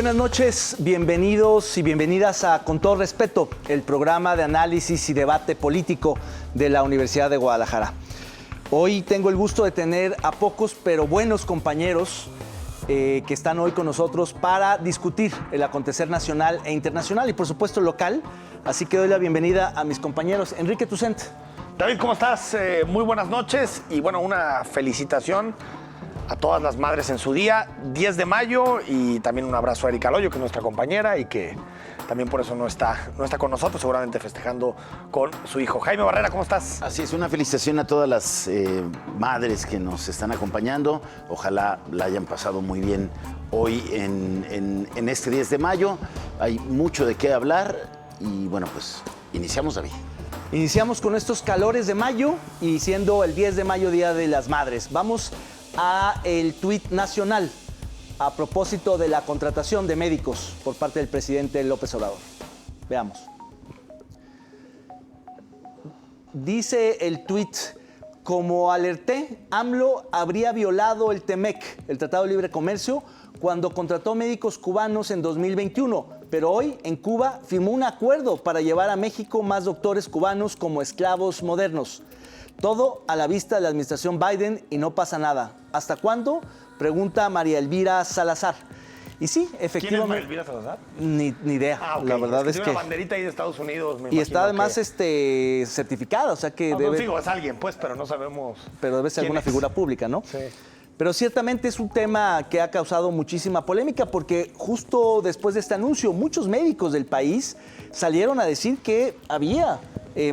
Buenas noches, bienvenidos y bienvenidas a Con todo respeto, el programa de análisis y debate político de la Universidad de Guadalajara. Hoy tengo el gusto de tener a pocos pero buenos compañeros que están hoy con nosotros para discutir el acontecer nacional e internacional y por supuesto local. Así que doy la bienvenida a mis compañeros. Enrique Tucent. David, ¿cómo estás? Muy buenas noches y bueno, una felicitación a todas las madres en su día, 10 de mayo, y también un abrazo a Erika Loyo, que es nuestra compañera y que también por eso no está con nosotros, seguramente festejando con su hijo. Jaime Barrera, ¿cómo estás? Así es, una felicitación a todas las madres que nos están acompañando. Ojalá la hayan pasado muy bien hoy en este 10 de mayo. Hay mucho de qué hablar y bueno, pues iniciamos, David. Iniciamos con estos calores de mayo y siendo el 10 de mayo Día de las Madres. Vamos a el tuit nacional a propósito de la contratación de médicos por parte del presidente López Obrador. Veamos. Dice el tuit: como alerté, AMLO habría violado el TEMEC, el Tratado de Libre Comercio, cuando contrató médicos cubanos en 2021, pero hoy en Cuba firmó un acuerdo para llevar a México más doctores cubanos como esclavos modernos. Todo a la vista de la administración Biden y no pasa nada. ¿Hasta cuándo? Pregunta María Elvira Salazar. Y sí, efectivamente. ¿Quién es María Elvira Salazar? Ni idea. Okay. La verdad es que tiene una banderita ahí de Estados Unidos. Y está además certificada, o sea que no, digo, es alguien, pues, pero no sabemos. Pero debe ser alguna figura pública, ¿no? Sí. Pero ciertamente es un tema que ha causado muchísima polémica porque justo después de este anuncio, muchos médicos del país salieron a decir que había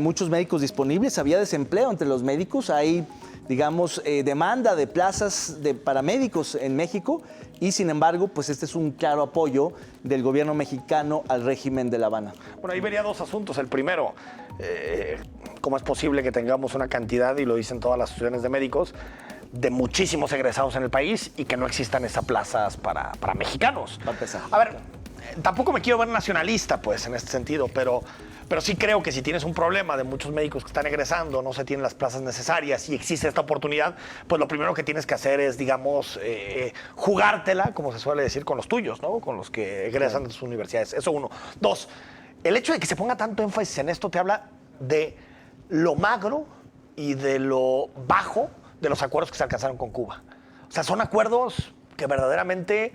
muchos médicos disponibles, había desempleo entre los médicos, hay, digamos, demanda de plazas para médicos en México y, sin embargo, pues este es un claro apoyo del gobierno mexicano al régimen de La Habana. Bueno, ahí vería dos asuntos. El primero, cómo es posible que tengamos una cantidad, y lo dicen todas las asociaciones de médicos, de muchísimos egresados en el país y que no existan esas plazas para mexicanos. Va a empezar. A ver, tampoco me quiero ver nacionalista, pues, en este sentido, pero sí creo que si tienes un problema de muchos médicos que están egresando, no se tienen las plazas necesarias y existe esta oportunidad, pues lo primero que tienes que hacer es, digamos, jugártela, como se suele decir, con los tuyos, ¿no? Con los que egresan de sus universidades. Eso uno. Dos, el hecho de que se ponga tanto énfasis en esto te habla de lo magro y de lo bajo de los acuerdos que se alcanzaron con Cuba. O sea, son acuerdos que verdaderamente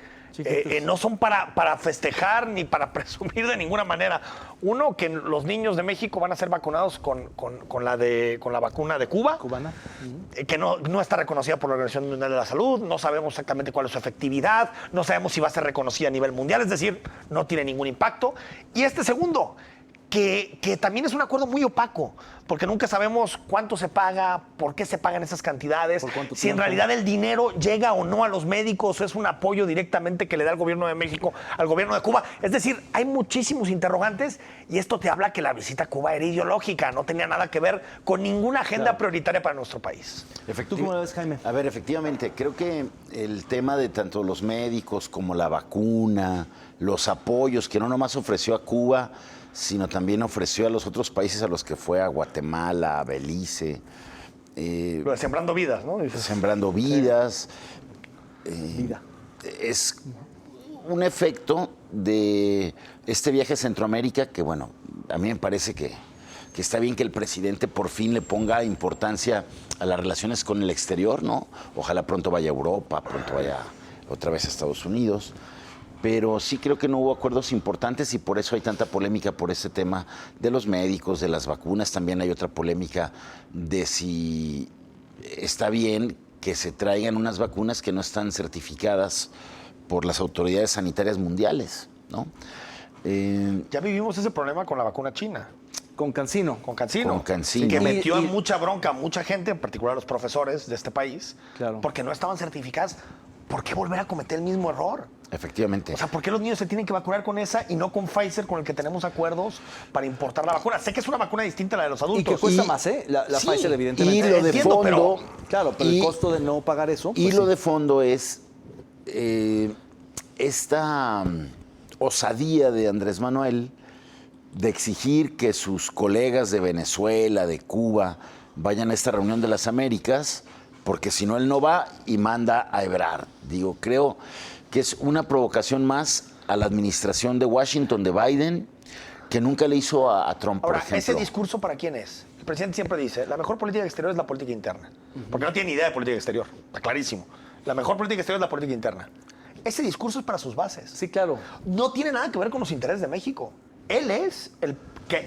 no son para festejar ni para presumir de ninguna manera. Uno, que los niños de México van a ser vacunados con la vacuna de Cuba. Cubana. Que no está reconocida por la Organización Mundial de la Salud, no sabemos exactamente cuál es su efectividad, no sabemos si va a ser reconocida a nivel mundial, es decir, no tiene ningún impacto. Y este segundo, que también es un acuerdo muy opaco, porque nunca sabemos cuánto se paga, por qué se pagan esas cantidades, si en realidad el dinero llega o no a los médicos, o es un apoyo directamente que le da el gobierno de México al gobierno de Cuba. Es decir, hay muchísimos interrogantes y esto te habla que la visita a Cuba era ideológica, no tenía nada que ver con ninguna agenda prioritaria para nuestro país. ¿Tú cómo lo ves, Jaime? A ver, efectivamente, creo que el tema de tanto los médicos como la vacuna, los apoyos que no nomás ofreció a Cuba, sino también ofreció a los otros países a los que fue, a Guatemala, a Belice. Sembrando vidas, ¿no? Sembrando vidas. Vida. Es un efecto de este viaje a Centroamérica que, bueno, a mí me parece que está bien que el presidente por fin le ponga importancia a las relaciones con el exterior, ¿no? Ojalá pronto vaya a Europa, pronto vaya otra vez a Estados Unidos. Pero sí creo que no hubo acuerdos importantes y por eso hay tanta polémica por ese tema de los médicos, de las vacunas. También hay otra polémica de si está bien que se traigan unas vacunas que no están certificadas por las autoridades sanitarias mundiales, ¿no? Ya vivimos ese problema con la vacuna china. Con CanSino. Con CanSino. Con CanSino. Que metió en mucha bronca a mucha gente, en particular a los profesores de este país, claro, porque no estaban certificadas. ¿Por qué volver a cometer el mismo error? Efectivamente. O sea, ¿por qué los niños se tienen que vacunar con esa y no con Pfizer, con el que tenemos acuerdos para importar la vacuna? Sé que es una vacuna distinta a la de los adultos. Y que cuesta más, ¿eh? La sí, Pfizer, evidentemente. Y lo de Entiendo, fondo... Claro, pero el costo de no pagar eso... Y pues lo sí. de fondo es esta osadía de Andrés Manuel de exigir que sus colegas de Venezuela, de Cuba, vayan a esta reunión de las Américas, porque si no él no va y manda a Ebrard. Digo, creo que es una provocación más a la administración de Washington, de Biden, que nunca le hizo a Trump, Ahora, por ejemplo. ¿ese discurso para quién es? El presidente siempre dice, la mejor política exterior es la política interna. Porque no tiene ni idea de política exterior, está clarísimo. La mejor política exterior es la política interna. Ese discurso es para sus bases. Sí, claro. No tiene nada que ver con los intereses de México. Él es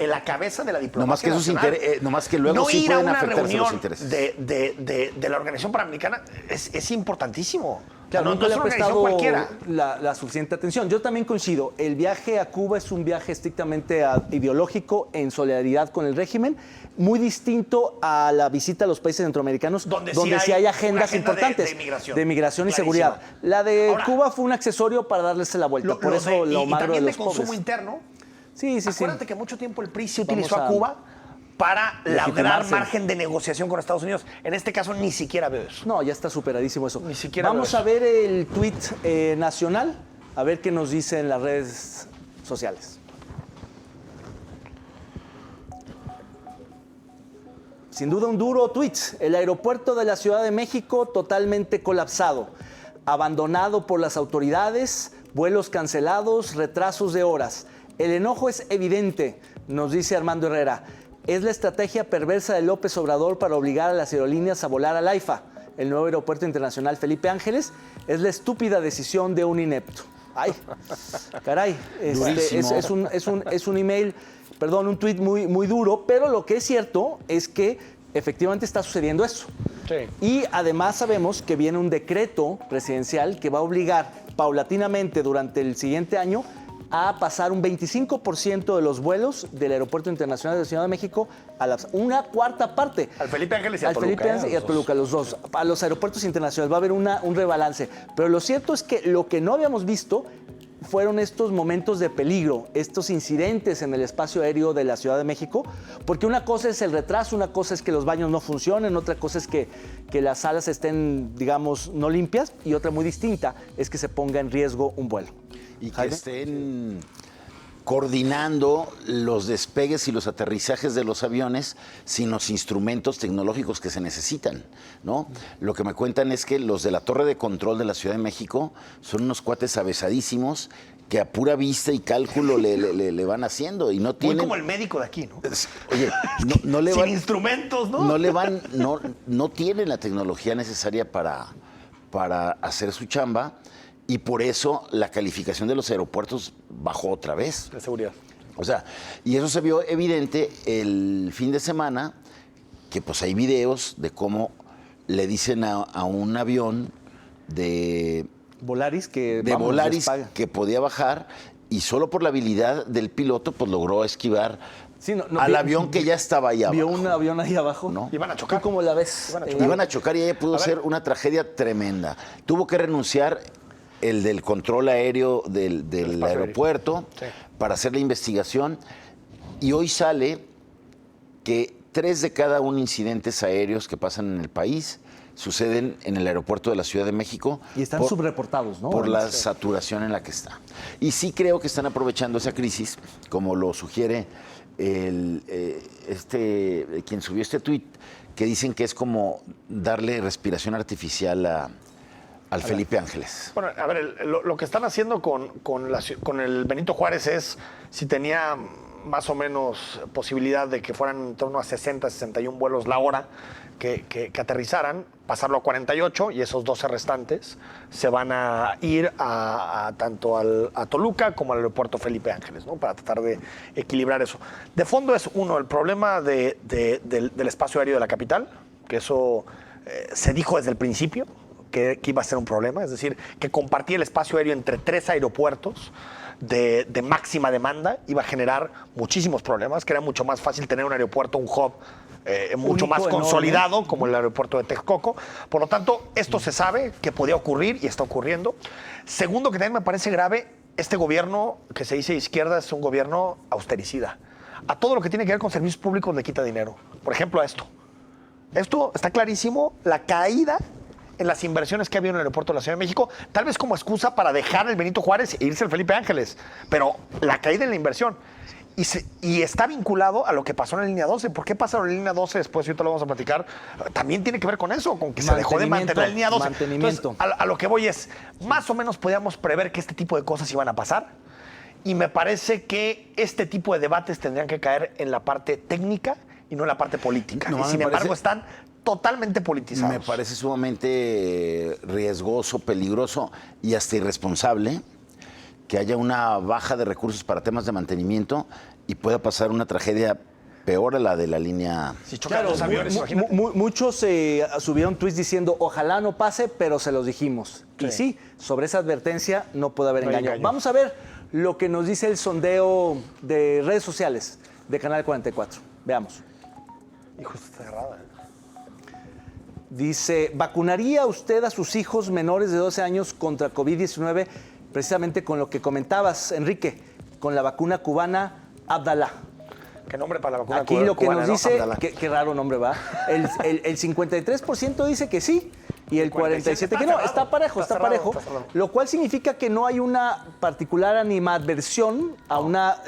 la cabeza de la diplomacia nacional. Nomás que luego no sí ir a pueden una afectarse los reunión intereses. de la Organización Panamericana es importantísimo. Claro, no nunca es le ha una organización prestado cualquiera. la suficiente atención. Yo también coincido. El viaje a Cuba es un viaje estrictamente ideológico, en solidaridad con el régimen, muy distinto a la visita a los países centroamericanos, Donde sí hay agendas una agenda importantes de migración y Clarísima. seguridad. La de Ahora, Cuba fue un accesorio para darles la vuelta. Por eso lo y magro de también los de consumo pobres. interno. Sí. Acuérdate que mucho tiempo el PRI se Vamos utilizó a a Cuba para lograr legitimarse. margen de negociación con Estados Unidos. En este caso ni siquiera veo eso. No, ya está superadísimo eso. Ni siquiera Vamos veo a ver el tuit nacional, a ver qué nos dice en las redes sociales. Sin duda un duro tuit. El aeropuerto de la Ciudad de México totalmente colapsado, abandonado por las autoridades, vuelos cancelados, retrasos de horas. El enojo es evidente, nos dice Armando Herrera. Es la estrategia perversa de López Obrador para obligar a las aerolíneas a volar al AIFA, el nuevo aeropuerto internacional Felipe Ángeles. Es la estúpida decisión de un inepto. Ay, caray, es un email, perdón, un tuit muy duro, pero lo que es cierto es que efectivamente está sucediendo eso. Sí. Y además sabemos que viene un decreto presidencial que va a obligar paulatinamente durante el siguiente año a pasar un 25% de los vuelos del Aeropuerto Internacional de la Ciudad de México a una cuarta parte. Al Felipe Ángeles y a Al Toluca. Felipe Ángeles y a Toluca, los dos. A los aeropuertos internacionales va a haber un rebalance. Pero lo cierto es que lo que no habíamos visto fueron estos momentos de peligro, estos incidentes en el espacio aéreo de la Ciudad de México, porque una cosa es el retraso, una cosa es que los baños no funcionen, otra cosa es que las salas estén, digamos, no limpias, y otra muy distinta es que se ponga en riesgo un vuelo. Y que Jaime. estén coordinando los despegues y los aterrizajes de los aviones sin los instrumentos tecnológicos que se necesitan, ¿no? Lo que me cuentan es que los de la torre de control de la Ciudad de México son unos cuates avesadísimos que a pura vista y cálculo le van haciendo y no Muy tienen... como el médico de aquí, ¿no? Oye, no le Sin van... instrumentos, ¿no? No tienen la tecnología necesaria para hacer su chamba. Y por eso la calificación de los aeropuertos bajó otra vez. De seguridad. O sea, y eso se vio evidente el fin de semana, que pues hay videos de cómo le dicen a un avión de Volaris que Volaris que podía bajar y solo por la habilidad del piloto pues logró esquivar al avión que ya estaba ahí abajo. Vio un avión ahí abajo. ¿No? Iban a chocar. ¿Tú cómo la ves? Iban a chocar y ahí pudo ser una tragedia tremenda. Tuvo que renunciar el del control aéreo del aeropuerto para hacer la investigación. Y hoy sale que 3 de cada 1 incidentes aéreos que pasan en el país suceden en el aeropuerto de la Ciudad de México. Y están subreportados, ¿no? Por la saturación en la que está. Y sí creo que están aprovechando esa crisis, como lo sugiere quien subió este tuit, que dicen que es como darle respiración artificial al Felipe Ángeles. Bueno, a ver, lo que están haciendo con el Benito Juárez es, si tenía más o menos posibilidad de que fueran en torno a 60, 61 vuelos la hora que aterrizaran, pasarlo a 48 y esos 12 restantes se van a ir tanto a Toluca como al aeropuerto Felipe Ángeles, ¿no? Para tratar de equilibrar eso. De fondo es, uno, el problema del espacio aéreo de la capital, que eso se dijo desde el principio, que iba a ser un problema, es decir, que compartía el espacio aéreo entre 3 aeropuertos de máxima demanda iba a generar muchísimos problemas, que era mucho más fácil tener un aeropuerto, un hub mucho Único, más enorme, consolidado, como el aeropuerto de Texcoco. Por lo tanto, esto se sabe que podía ocurrir y está ocurriendo. Segundo, que también me parece grave, este gobierno que se dice de izquierda es un gobierno austericida. A todo lo que tiene que ver con servicios públicos le quita dinero. Por ejemplo, a esto. Esto está clarísimo, la caída en las inversiones que ha habido en el aeropuerto de la Ciudad de México, tal vez como excusa para dejar el Benito Juárez e irse al Felipe Ángeles, pero la caída en la inversión. Y está vinculado a lo que pasó en la línea 12. ¿Por qué pasa en la línea 12 después? Y ahorita lo vamos a platicar. También tiene que ver con eso, con que se dejó de mantener la línea 12. Mantenimiento. Entonces, a lo que voy es, más o menos podíamos prever que este tipo de cosas iban a pasar. Y me parece que este tipo de debates tendrían que caer en la parte técnica y no en la parte política. No, y sin embargo están totalmente politizados. Me parece sumamente riesgoso, peligroso y hasta irresponsable que haya una baja de recursos para temas de mantenimiento y pueda pasar una tragedia peor a la de la línea. Si chocan los aviones, imagínate. Muchos subieron tweets diciendo, ojalá no pase, pero se los dijimos. Y sí, sobre esa advertencia no puede haber engaño. Vamos a ver lo que nos dice el sondeo de redes sociales de Canal 44. Veamos. Hijo, está cerrada. Dice, ¿vacunaría usted a sus hijos menores de 12 años contra COVID-19? Precisamente con lo que comentabas, Enrique, con la vacuna cubana Abdalá. ¿Qué nombre para la vacuna Aquí cubana? lo que nos dice, Abdalá. qué raro nombre va, el 53% dice que sí y el 47% que no. Está parejo, está parejo. Lo cual significa que no hay una particular animadversión a una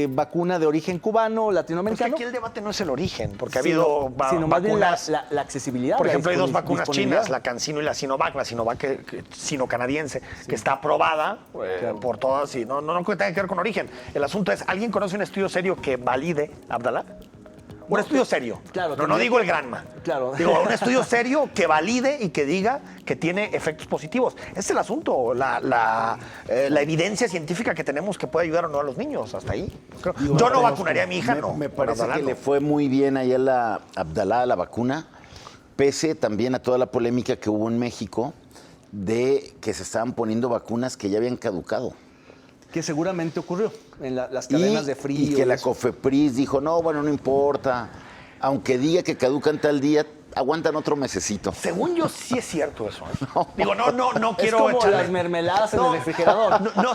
vacuna de origen cubano, latinoamericano. Porque aquí el debate no es el origen, porque ha habido sino más bien vacunas. la accesibilidad. Por la ejemplo, hay dos vacunas disponibilidad. chinas, la CanSino y la Sinovac. La Sinovac sino-canadiense, que está aprobada por todas y no tenga que ver con origen. El asunto es, ¿alguien conoce un estudio serio que valide Abdalá? Un estudio serio. Claro, no digo el Granma. Claro. Digo, un estudio serio que valide y que diga que tiene efectos positivos. Ese es el asunto, la evidencia científica que tenemos que puede ayudar o no a los niños. Hasta ahí. Yo no vacunaría a mi hija, no. Me parece Abdalá que no. le fue muy bien ahí a la Abdalá, a la vacuna, pese también a toda la polémica que hubo en México de que se estaban poniendo vacunas que ya habían caducado. Que seguramente ocurrió en las cadenas de frío. Y que la eso. COFEPRIS dijo, no, bueno, no importa. Aunque diga que caducan tal día, aguantan otro mesecito. Según yo, sí es cierto eso. Digo, no Es quiero como echarle... las mermeladas en el refrigerador. No,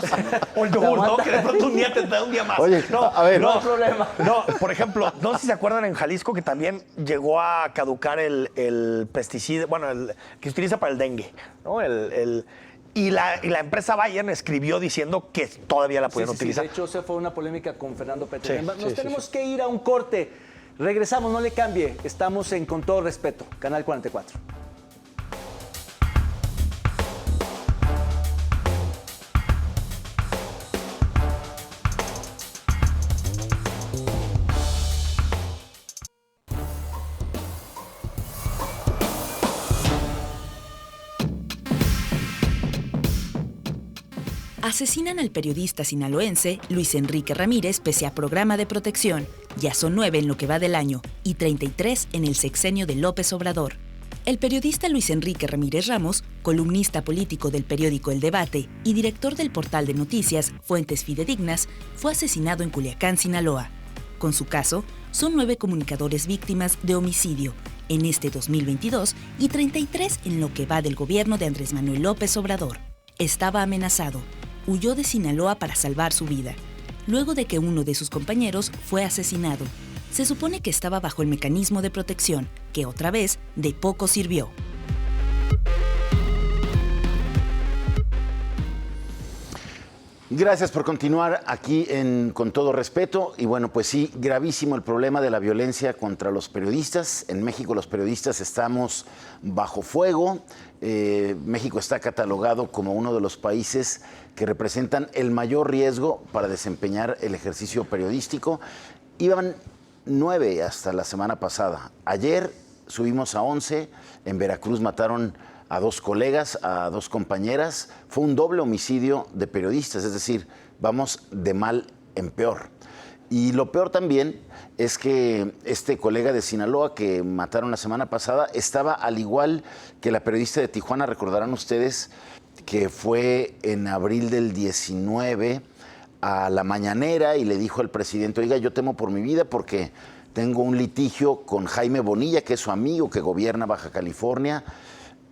o el yogur, ¿no? Que de pronto un día te da un día más. Oye, no, a ver. No hay problema. No, por ejemplo, no sé si se acuerdan en Jalisco que también llegó a caducar el pesticida, bueno, el que se utiliza para el dengue, ¿no? Y la empresa Bayern escribió diciendo que todavía la podían utilizar. De hecho, se fue una polémica con Fernando Petén. Nos tenemos que ir a un corte. Regresamos, no le cambie. Estamos en Con Todo Respeto, Canal 44. Asesinan al periodista sinaloense Luis Enrique Ramírez pese a programa de protección. Ya son 9 en lo que va del año y 33 en el sexenio de López Obrador. El periodista Luis Enrique Ramírez Ramos, columnista político del periódico El Debate y director del portal de noticias Fuentes Fidedignas, fue asesinado en Culiacán, Sinaloa. Con su caso, son 9 comunicadores víctimas de homicidio en este 2022 y 33 en lo que va del gobierno de Andrés Manuel López Obrador. Estaba amenazado. Huyó de Sinaloa para salvar su vida, luego de que uno de sus compañeros fue asesinado. Se supone que estaba bajo el mecanismo de protección, que otra vez de poco sirvió. Gracias por continuar aquí Con Todo Respeto. Y bueno, pues sí, gravísimo el problema de la violencia contra los periodistas. En México los periodistas estamos bajo fuego. México está catalogado como uno de los países que representan el mayor riesgo para desempeñar el ejercicio periodístico. Iban 9 hasta la semana pasada. Ayer subimos a 11. En Veracruz mataron a 2 colegas, a 2 compañeras. Fue un doble homicidio de periodistas, es decir, vamos de mal en peor. Y lo peor también es que este colega de Sinaloa que mataron la semana pasada estaba al igual que la periodista de Tijuana, recordarán ustedes que fue en abril del 19 a la mañanera y le dijo al presidente, oiga, yo temo por mi vida porque tengo un litigio con Jaime Bonilla, que es su amigo, que gobierna Baja California,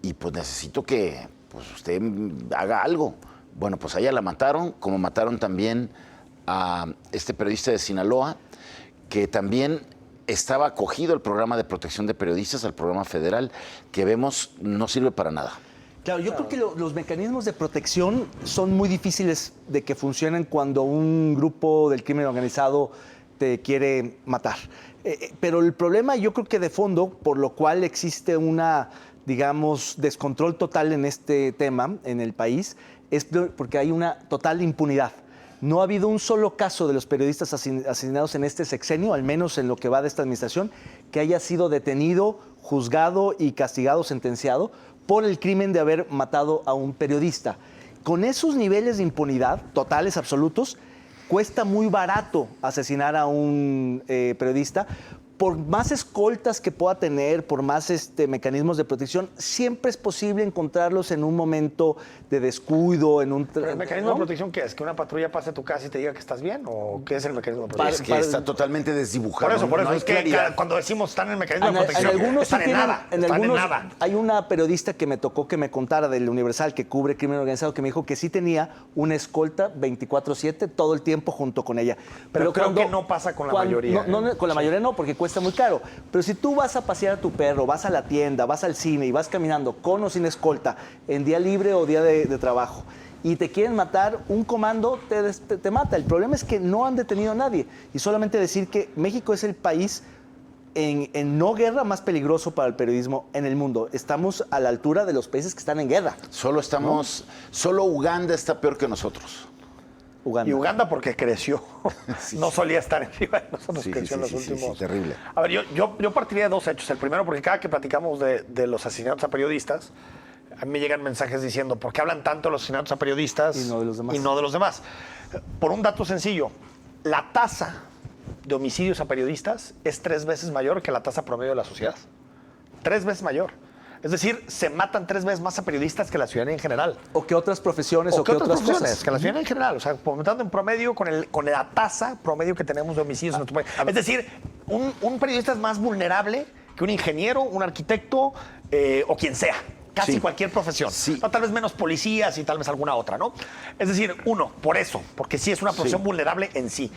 y pues necesito que pues, usted haga algo. Bueno, pues a ella la mataron, como mataron también a este periodista de Sinaloa, que también estaba acogido al programa de protección de periodistas, al programa federal, que vemos no sirve para nada. Claro, yo creo que los mecanismos de protección son muy difíciles de que funcionen cuando un grupo del crimen organizado te quiere matar. Pero el problema, yo creo que de fondo, por lo cual existe una, digamos, descontrol total en este tema en el país, es porque hay una total impunidad. No ha habido un solo caso de los periodistas asesinados en este sexenio, al menos en lo que va de esta administración, que haya sido detenido, juzgado y castigado, sentenciado, por el crimen de haber matado a un periodista. Con esos niveles de impunidad, totales, absolutos, cuesta muy barato asesinar a un periodista. Por más escoltas que pueda tener, por más mecanismos de protección, siempre es posible encontrarlos en un momento de descuido, en un... ¿Pero el mecanismo de protección qué es? ¿Que una patrulla pase a tu casa y te diga que estás bien? ¿O qué es el mecanismo de protección? Es que está totalmente desdibujado. Por eso, no es que cuando decimos están en el mecanismo de protección, están en nada. Están en nada. Hay una periodista que me tocó que me contara del Universal que cubre crimen organizado que me dijo que sí tenía una escolta 24/7 todo el tiempo junto con ella. Pero creo que no pasa con la mayoría. No, con la mayoría no, porque cuesta muy caro. Pero si tú vas a pasear a tu perro, vas a la tienda, vas al cine y vas caminando con o sin escolta en día libre o día de trabajo y te quieren matar, un comando te mata. El problema es que no han detenido a nadie. Y solamente decir que México es el país en no guerra más peligroso para el periodismo en el mundo. Estamos a la altura de los países que están en guerra. Solo Uganda está peor que nosotros. Uganda. Y Uganda porque creció. Sí. No solía estar encima de nosotros, creció en los últimos. Sí, terrible. A ver, yo partiría de dos hechos. El primero, porque cada que platicamos de los asesinatos a periodistas, a mí me llegan mensajes diciendo, ¿por qué hablan tanto de los asesinatos a periodistas y no de los demás? y no de los demás? Por un dato sencillo, la tasa de homicidios a periodistas es 3 veces mayor que la tasa promedio de la sociedad. 3 veces mayor. Es decir, se matan 3 veces más a periodistas que la ciudadanía en general. O que otras profesiones o que otras profesiones, cosas. que la ciudadanía en general. O sea, comentando en promedio con la tasa promedio que tenemos de homicidios en nuestro país. Es decir, un periodista es más vulnerable que un ingeniero, un arquitecto o quien sea. Casi cualquier profesión. Sí. No, tal vez menos policías y tal vez alguna otra, ¿no? Es decir, uno, por eso, porque sí es una profesión vulnerable en sí.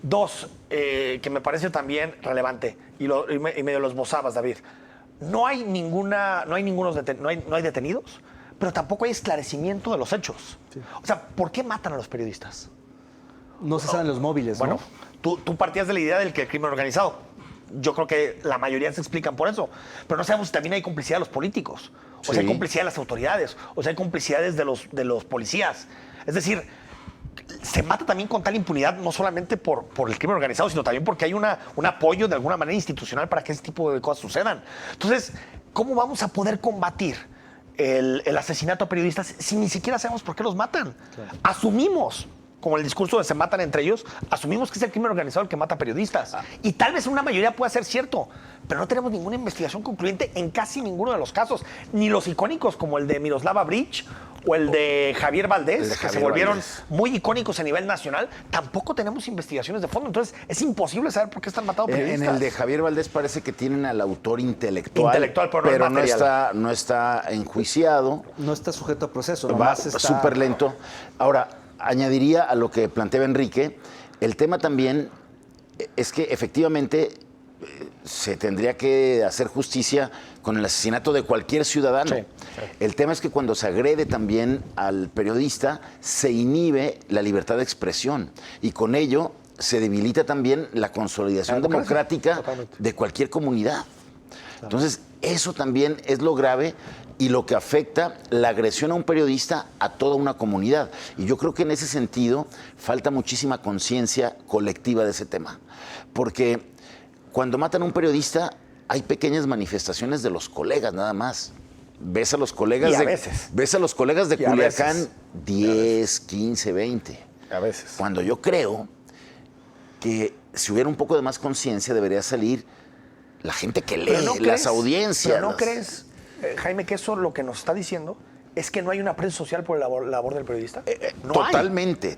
2, que me parece también relevante, y medio lo esbozabas, David. No hay detenidos, pero tampoco hay esclarecimiento de los hechos. Sí. O sea, ¿por qué matan a los periodistas? No se saben los móviles, ¿no? Bueno, tú partías de la idea del que el crimen organizado. Yo creo que la mayoría se explican por eso. Pero no sabemos si también hay complicidad de los políticos, o si hay complicidad de las autoridades, o si hay complicidades de los policías. Es decir, se mata también con tal impunidad, no solamente por el crimen organizado, sino también porque hay un apoyo de alguna manera institucional para que ese tipo de cosas sucedan. Entonces, ¿cómo vamos a poder combatir el asesinato a periodistas si ni siquiera sabemos por qué los matan? Claro. Asumimos, como el discurso de se matan entre ellos, asumimos que es el crimen organizado el que mata periodistas. Y tal vez una mayoría pueda ser cierto, pero no tenemos ninguna investigación concluyente en casi ninguno de los casos. Ni los icónicos como el de Miroslava Breach o el de Javier Valdés, que se volvieron muy icónicos a nivel nacional, tampoco tenemos investigaciones de fondo. Entonces, es imposible saber por qué están matando periodistas. En el de Javier Valdés parece que tienen al autor intelectual, pero no está enjuiciado. No está sujeto a proceso. Va súper lento. Ahora, añadiría a lo que planteaba Enrique, el tema también es que efectivamente se tendría que hacer justicia con el asesinato de cualquier ciudadano. Sí. El tema es que cuando se agrede también al periodista, se inhibe la libertad de expresión y con ello se debilita también la consolidación democrática de cualquier comunidad. Entonces, eso también es lo grave y lo que afecta la agresión a un periodista a toda una comunidad. Y yo creo que en ese sentido falta muchísima conciencia colectiva de ese tema. Porque cuando matan a un periodista hay pequeñas manifestaciones de los colegas nada más. Ves a los colegas de Culiacán 10, 15, 20. A veces. Cuando yo creo que si hubiera un poco de más conciencia debería salir la gente que lee, las audiencias. ¿Pero no crees, Jaime, que eso lo que nos está diciendo es que no hay una prensa social por la labor del periodista? No totalmente.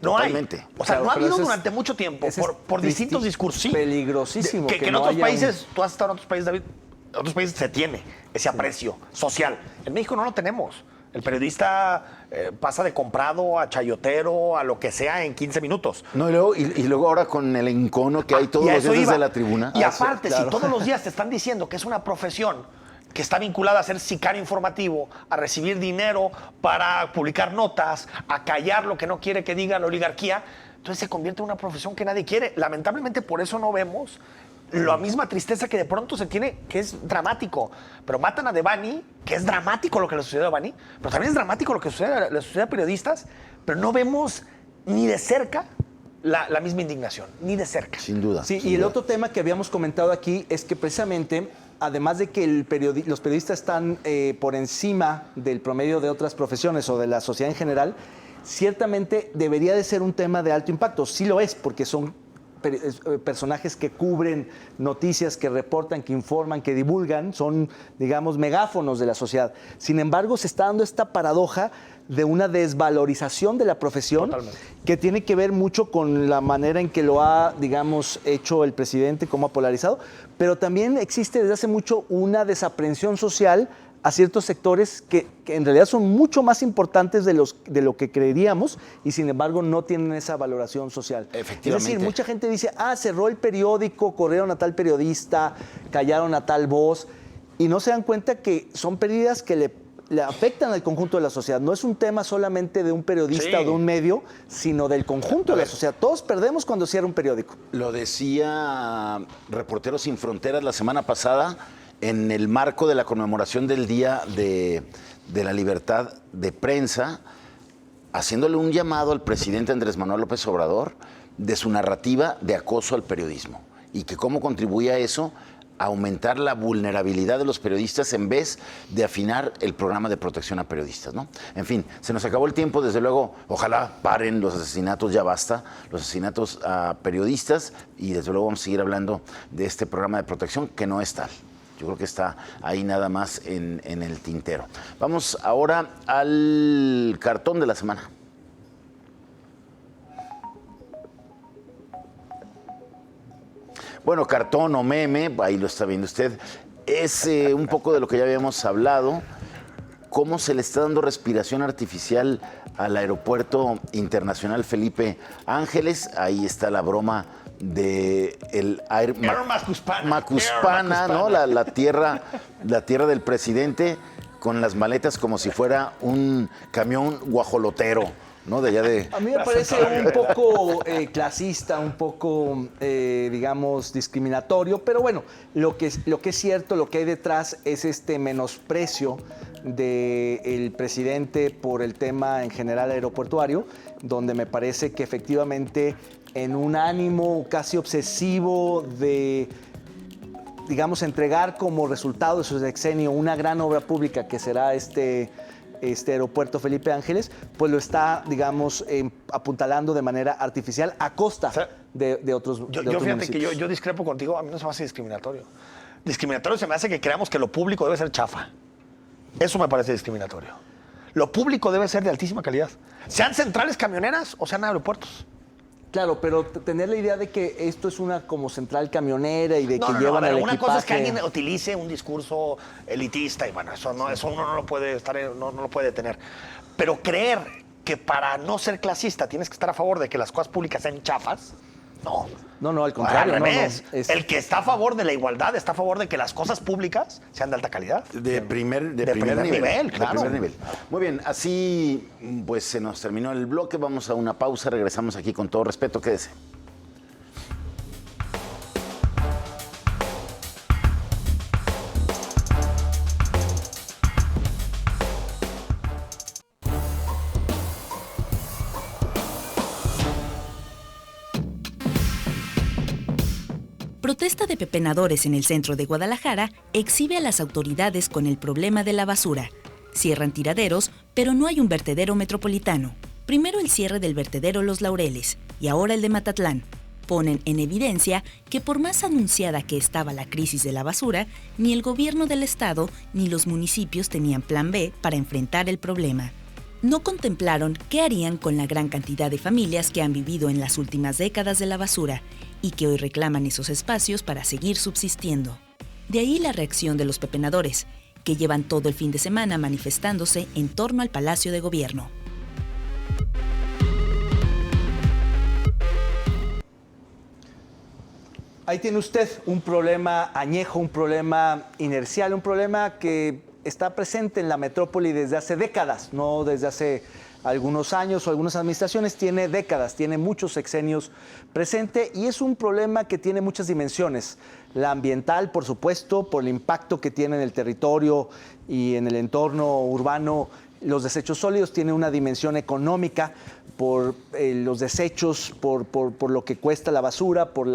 O sea, no ha habido durante mucho tiempo por distintos discursos. Sí. Peligrosísimo. Que en otros países, tú has estado en otros países, David, en otros países se tiene ese aprecio social. En México no lo tenemos. El periodista pasa de comprado a chayotero, a lo que sea en 15 minutos. No, y luego ahora con el encono que hay todos los días desde la tribuna. Y aparte, si todos los días te están diciendo que es una profesión que está vinculada a ser sicario informativo, a recibir dinero para publicar notas, a callar lo que no quiere que diga la oligarquía, entonces se convierte en una profesión que nadie quiere. Lamentablemente por eso no vemos la misma tristeza que de pronto se tiene, que es dramático. Pero matan a Devani, que es dramático lo que le sucedió a Devani, pero también es dramático lo que le sucede a periodistas, pero no vemos ni de cerca la misma indignación, ni de cerca. Sin duda. Sí, sin y el duda. otro tema que habíamos comentado aquí es que precisamente, además de que los periodistas están por encima del promedio de otras profesiones o de la sociedad en general, ciertamente debería de ser un tema de alto impacto. Sí lo es, porque son personajes que cubren noticias, que reportan, que informan, que divulgan, son, digamos, megáfonos de la sociedad. Sin embargo, se está dando esta paradoja de una desvalorización de la profesión. Totalmente. Que tiene que ver mucho con la manera en que lo ha, digamos, hecho el presidente, cómo ha polarizado, pero también existe desde hace mucho una desaprensión social a ciertos sectores que en realidad son mucho más importantes de lo que creeríamos y sin embargo no tienen esa valoración social. Efectivamente. Es decir, mucha gente dice, cerró el periódico, corrieron a tal periodista, callaron a tal voz y no se dan cuenta que son pérdidas que le afectan al conjunto de la sociedad. No es un tema solamente de un periodista o de un medio, sino del conjunto de la sociedad. Todos perdemos cuando cierra un periódico. Lo decía Reporteros Sin Fronteras la semana pasada en el marco de la conmemoración del Día de la Libertad de Prensa, haciéndole un llamado al presidente Andrés Manuel López Obrador de su narrativa de acoso al periodismo y que cómo contribuye a eso a aumentar la vulnerabilidad de los periodistas en vez de afinar el programa de protección a periodistas, ¿no? En fin, se nos acabó el tiempo, desde luego, ojalá paren los asesinatos, ya basta, los asesinatos a periodistas y desde luego vamos a seguir hablando de este programa de protección que no es tal. Yo creo que está ahí nada más en el tintero. Vamos ahora al cartón de la semana. Bueno, cartón o meme, ahí lo está viendo usted, es un poco de lo que ya habíamos hablado, cómo se le está dando respiración artificial al Aeropuerto Internacional Felipe Ángeles. Ahí está la broma de el Air Macuspana, ¿no? La tierra del presidente con las maletas como si fuera un camión guajolotero, ¿no? De allá de... A mí me parece un poco clasista, un poco, digamos, discriminatorio, pero bueno, lo que es cierto, lo que hay detrás es este menosprecio del presidente por el tema en general aeroportuario, donde me parece que efectivamente en un ánimo casi obsesivo de, digamos, entregar como resultado de su sexenio una gran obra pública que será este aeropuerto Felipe Ángeles, pues lo está, digamos, apuntalando de manera artificial a costa de otros Yo otros fíjate que municipios. yo discrepo contigo, a mí no se me hace discriminatorio. Discriminatorio se me hace que creamos que lo público debe ser chafa. Eso me parece discriminatorio. Lo público debe ser de altísima calidad. Sean centrales camioneras o sean aeropuertos. Claro, pero tener la idea de que esto es una como central camionera y de que llevan el una equipaje... cosa es que alguien utilice un discurso elitista y bueno, eso uno no lo puede no lo puede tener. Pero creer que para no ser clasista tienes que estar a favor de que las cosas públicas sean chafas, no. No, al contrario. Al no, revés. es- El que está a favor de la igualdad está a favor de que las cosas públicas sean de alta calidad. De primer nivel, claro. De primer nivel. Muy bien, así pues se nos terminó el bloque. Vamos a una pausa, regresamos aquí con todo respeto. Quédese. Protesta de pepenadores en el centro de Guadalajara exhibe a las autoridades con el problema de la basura. Cierran tiraderos, pero no hay un vertedero metropolitano. Primero el cierre del vertedero Los Laureles y ahora el de Matatlán. Ponen en evidencia que por más anunciada que estaba la crisis de la basura, ni el gobierno del estado ni los municipios tenían plan B para enfrentar el problema. No contemplaron qué harían con la gran cantidad de familias que han vivido en las últimas décadas de la basura y que hoy reclaman esos espacios para seguir subsistiendo. De ahí la reacción de los pepenadores, que llevan todo el fin de semana manifestándose en torno al Palacio de Gobierno. Ahí tiene usted un problema añejo, un problema inercial, un problema que está presente en la metrópoli desde hace décadas, no desde hace algunos años o algunas administraciones, tiene décadas, tiene muchos sexenios presente y es un problema que tiene muchas dimensiones. La ambiental, por supuesto, por el impacto que tiene en el territorio y en el entorno urbano. Los desechos sólidos tienen una dimensión económica por los desechos, por lo que cuesta la basura, por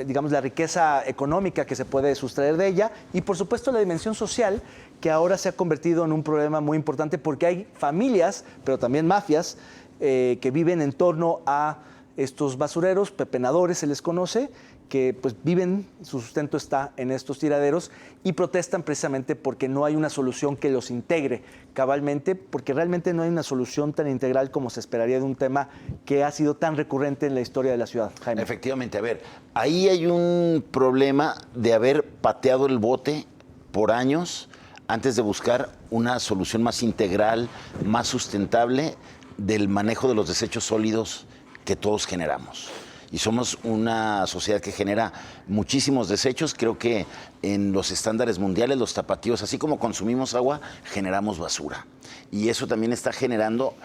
digamos, la riqueza económica que se puede sustraer de ella y, por supuesto, la dimensión social que ahora se ha convertido en un problema muy importante porque hay familias, pero también mafias, que viven en torno a estos basureros, pepenadores se les conoce, que pues viven, su sustento está en estos tiraderos y protestan precisamente porque no hay una solución que los integre cabalmente, porque realmente no hay una solución tan integral como se esperaría de un tema que ha sido tan recurrente en la historia de la ciudad, Jaime. Efectivamente, a ver, ahí hay un problema de haber pateado el bote por años antes de buscar una solución más integral, más sustentable del manejo de los desechos sólidos que todos generamos. Y somos una sociedad que genera muchísimos desechos. Creo que en los estándares mundiales, los tapatíos, así como consumimos agua, generamos basura. Y eso también está generando,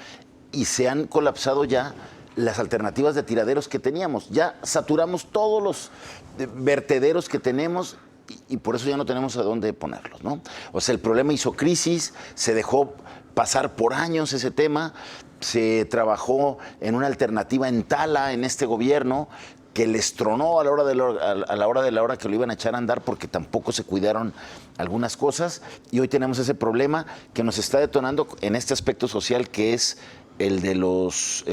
y se han colapsado ya las alternativas de tiraderos que teníamos. Ya saturamos todos los vertederos que tenemos y por eso ya no tenemos a dónde ponerlos, ¿no? O sea, el problema hizo crisis, se dejó pasar por años ese tema. Se trabajó en una alternativa en Tala, en este gobierno, que les tronó a la hora de la hora que lo iban a echar a andar porque tampoco se cuidaron algunas cosas. Y hoy tenemos ese problema que nos está detonando en este aspecto social que es el de los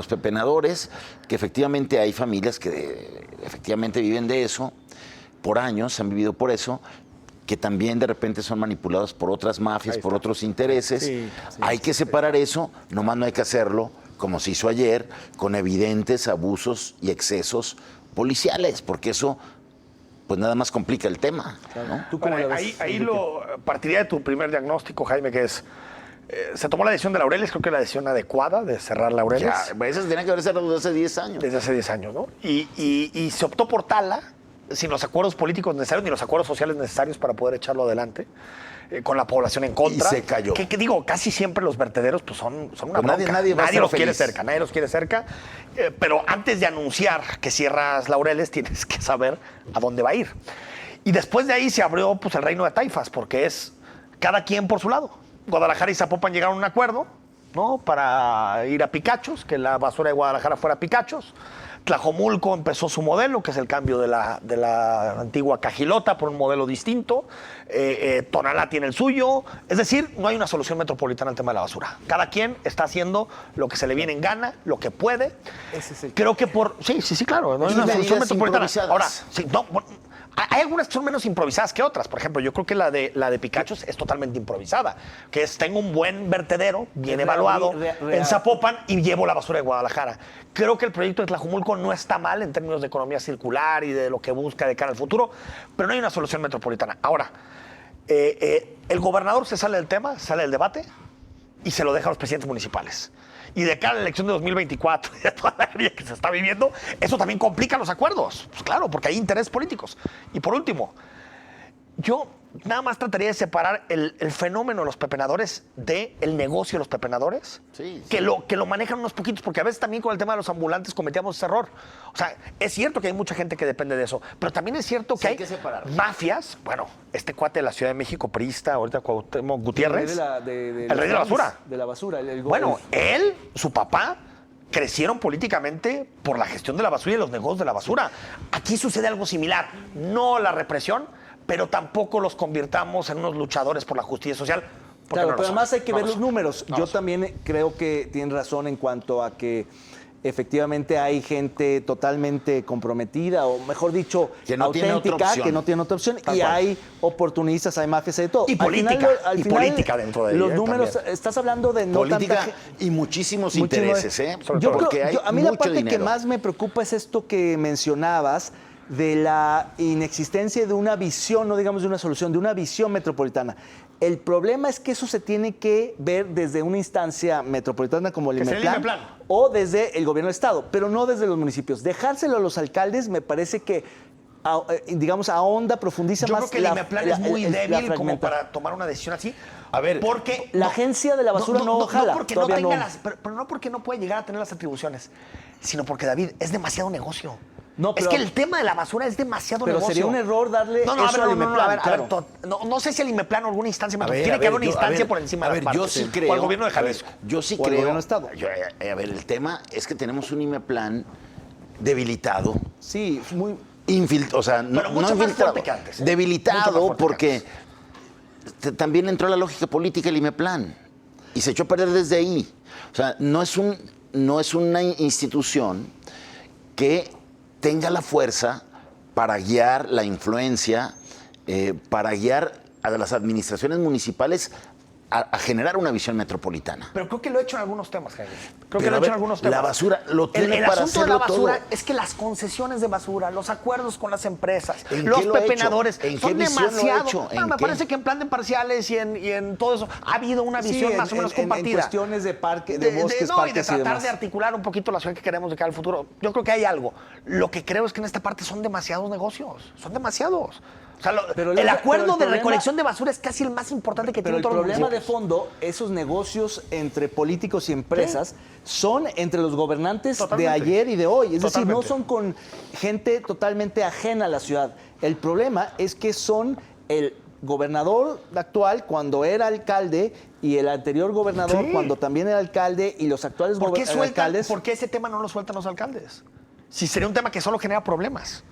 pepenadores, que efectivamente hay familias que efectivamente viven de eso, por años han vivido por eso, que también de repente son manipulados por otras mafias, por otros intereses. Sí, hay que separar eso, nomás no hay que hacerlo, como se hizo ayer, con evidentes abusos y excesos policiales, porque eso pues nada más complica el tema, ¿no? ¿Tú cómo lo ves? Ahí partiría de tu primer diagnóstico, Jaime, que es, se tomó la decisión de Laureles, creo que es la decisión adecuada de cerrar Laureles. Ya, eso tenía que haber cerrado desde hace 10 años. Desde hace 10 años, ¿no? Y se optó por Tala, sin los acuerdos políticos necesarios ni los acuerdos sociales necesarios para poder echarlo adelante, con la población en contra. Y se cayó. Que digo, casi siempre los vertederos pues son una pues bronca. Nadie los quiere cerca, nadie los quiere cerca. Pero antes de anunciar que cierras Laureles, tienes que saber a dónde va a ir. Y después de ahí se abrió pues el reino de taifas, porque es cada quien por su lado. Guadalajara y Zapopan llegaron a un acuerdo, ¿no? Para ir a Picachos, que la basura de Guadalajara fuera Picachos. Tlajomulco empezó su modelo, que es el cambio de la antigua Cajilota por un modelo distinto. Tonalá tiene el suyo. Es decir, no hay una solución metropolitana al tema de la basura. Cada quien está haciendo lo que se le viene en gana, lo que puede. Ese es el... Creo que por... Sí, claro. No hay una solución metropolitana. Ahora, sí, no, hay algunas que son menos improvisadas que otras. Por ejemplo, yo creo que la de Picachos es totalmente improvisada. Que es, tengo un buen vertedero, bien evaluado, en Zapopan y llevo la basura de Guadalajara. Creo que el proyecto de Tlajomulco no está mal en términos de economía circular y de lo que busca de cara al futuro, pero no hay una solución metropolitana. Ahora, el gobernador se sale del tema, sale del debate y se lo deja a los presidentes municipales. Y de cara a la elección de 2024 y de toda la grilla que se está viviendo, eso también complica los acuerdos. Pues claro, porque hay intereses políticos. Y por último, yo nada más trataría de separar el fenómeno de los pepenadores del negocio de los pepenadores, sí. Que lo manejan unos poquitos, porque a veces también con el tema de los ambulantes cometíamos ese error. O sea, es cierto que hay mucha gente que depende de eso, pero también es cierto que hay mafias. Bueno, este cuate de la Ciudad de México, priista, ahorita Cuauhtémoc Gutiérrez, el rey de la basura. De la basura. Bueno, él, su papá, crecieron políticamente por la gestión de la basura y los negocios de la basura. Aquí sucede algo similar, no la represión, pero tampoco los convirtamos en unos luchadores por la justicia social. Claro, pero además hay que ver los números. Yo también creo que tienen razón en cuanto a que efectivamente hay gente totalmente comprometida, o mejor dicho, que no auténtica, que no tiene otra opción, y hay oportunistas, hay mafias, hay de todo. Y política dentro de los números, también. Estás hablando de no política tanta, y muchísimos intereses, ¿eh? A mí la parte que más me preocupa es esto que mencionabas, de la inexistencia de una visión, no digamos de una solución, de una visión metropolitana. El problema es que eso se tiene que ver desde una instancia metropolitana como el Que sea el IMEPLAN IMEPLAN. o desde el gobierno del Estado, pero no desde los municipios. Dejárselo a los alcaldes me parece que, digamos, ahonda, profundiza Yo más creo que el IMEPLAN es muy la débil como fragmenta. para tomar una decisión así. A ver, porque La agencia de la basura no jala, porque no todavía tenga no. pero no porque no puede llegar a tener las atribuciones, sino porque, David, es demasiado negocio. No, es pero- que el tema de la basura es demasiado Pero negocio. sería un error darle no, a eso ver, al no, IMEPLAN, a ver, claro. no sé si el IMEPLAN o alguna instancia, A ver, tiene a que haber ver, una yo- instancia a ver, por encima a de ver, las yo partes. sí O creo. al gobierno de a ver, Jalisco. yo sí O al creo. gobierno de Estado. A ver, el tema es que tenemos un IMEPLAN debilitado. Sí, muy... O sea, no, Pero mucho no más infiltrado, fuerte que antes, ¿eh? Mucho más debilitado fuerte que porque también entró la lógica política el IMEPLAN y se echó a perder desde ahí. O sea, no es una institución que tenga la fuerza para guiar la influencia, para guiar a las administraciones municipales a generar una visión metropolitana. Pero creo que lo he hecho en algunos temas, Jaime. Creo que Pero, lo he a hecho en ver, algunos temas. la basura lo tiene el para asunto de la hacerlo basura todo. es que las concesiones de basura, los acuerdos con las empresas, ¿En los qué lo ha hecho? pepenadores, ¿En qué son visión lo ha demasiado. hecho? Bueno, ¿En me qué? parece que en plan de parciales y en todo eso ha habido una Sí, visión más o menos compartida. En cuestiones de parque, de bosques, no, y parques de y tratar demás. de articular un poquito la ciudad que queremos de cara al futuro. Yo creo que hay algo. Lo que creo es que en esta parte son demasiados negocios. Son demasiados. O sea, Pero el pero acuerdo el de problema- recolección de basura es casi el más importante que Pero tienen el todos los problema de municipios. fondo, esos negocios entre políticos y empresas, son entre los gobernantes Totalmente. de ayer y de hoy. Es decir, no Totalmente. son con gente totalmente ajena a la ciudad. El problema es que son el gobernador actual cuando era alcalde y el anterior gobernador Sí. cuando también era alcalde y los actuales ¿Por qué alcaldes. ¿Por qué ese tema no lo sueltan los alcaldes? Si sería un tema que solo genera problemas.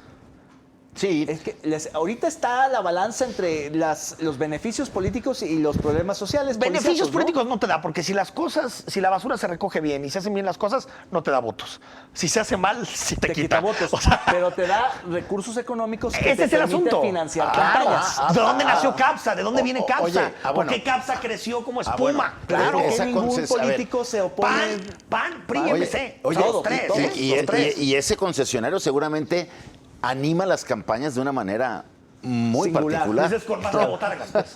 Sí, Es que ahorita está la balanza entre los beneficios políticos y los problemas sociales. Beneficios policíacos, ¿no? políticos no te da, porque si la basura se recoge bien y se hacen bien las cosas, no te da votos. Si se hace mal, sí te, Te quita votos, O sea, pero te da recursos económicos que ese te es el permiten asunto. financiar Claro. campañas. ¿De dónde nació CAPSA? ¿De dónde viene CAPSA? oye, ¿Por bueno. qué CAPSA creció como espuma? bueno, Pero claro. ¿por qué esa ningún conces- a ver, político se opone? PAN, PRI, Oye, MC. oye, Los tres, todos, ¿eh? y, Los tres. y ese concesionario seguramente anima las campañas de una manera muy Singular. particular. Dices con más de botargas, pues.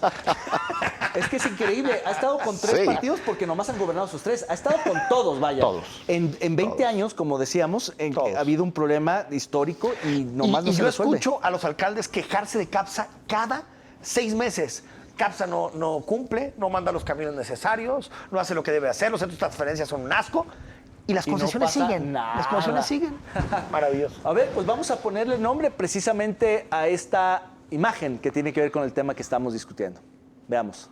Es que es increíble. Ha estado con tres Sí. partidos porque nomás han gobernado esos tres. Ha estado con todos, vaya. Todos. En 20 años, como decíamos, Todos. ha habido un problema histórico y nomás y no se yo resuelve. escucho a los alcaldes quejarse de CAPSA cada 6 meses. CAPSA no cumple, no manda los camiones necesarios, no hace lo que debe hacer, los centros de transferencia son un asco y las Y no concesiones pasa siguen. nada. Las concesiones siguen. Maravilloso. A ver, pues vamos a ponerle nombre precisamente a esta imagen que tiene que ver con el tema que estamos discutiendo. Veamos.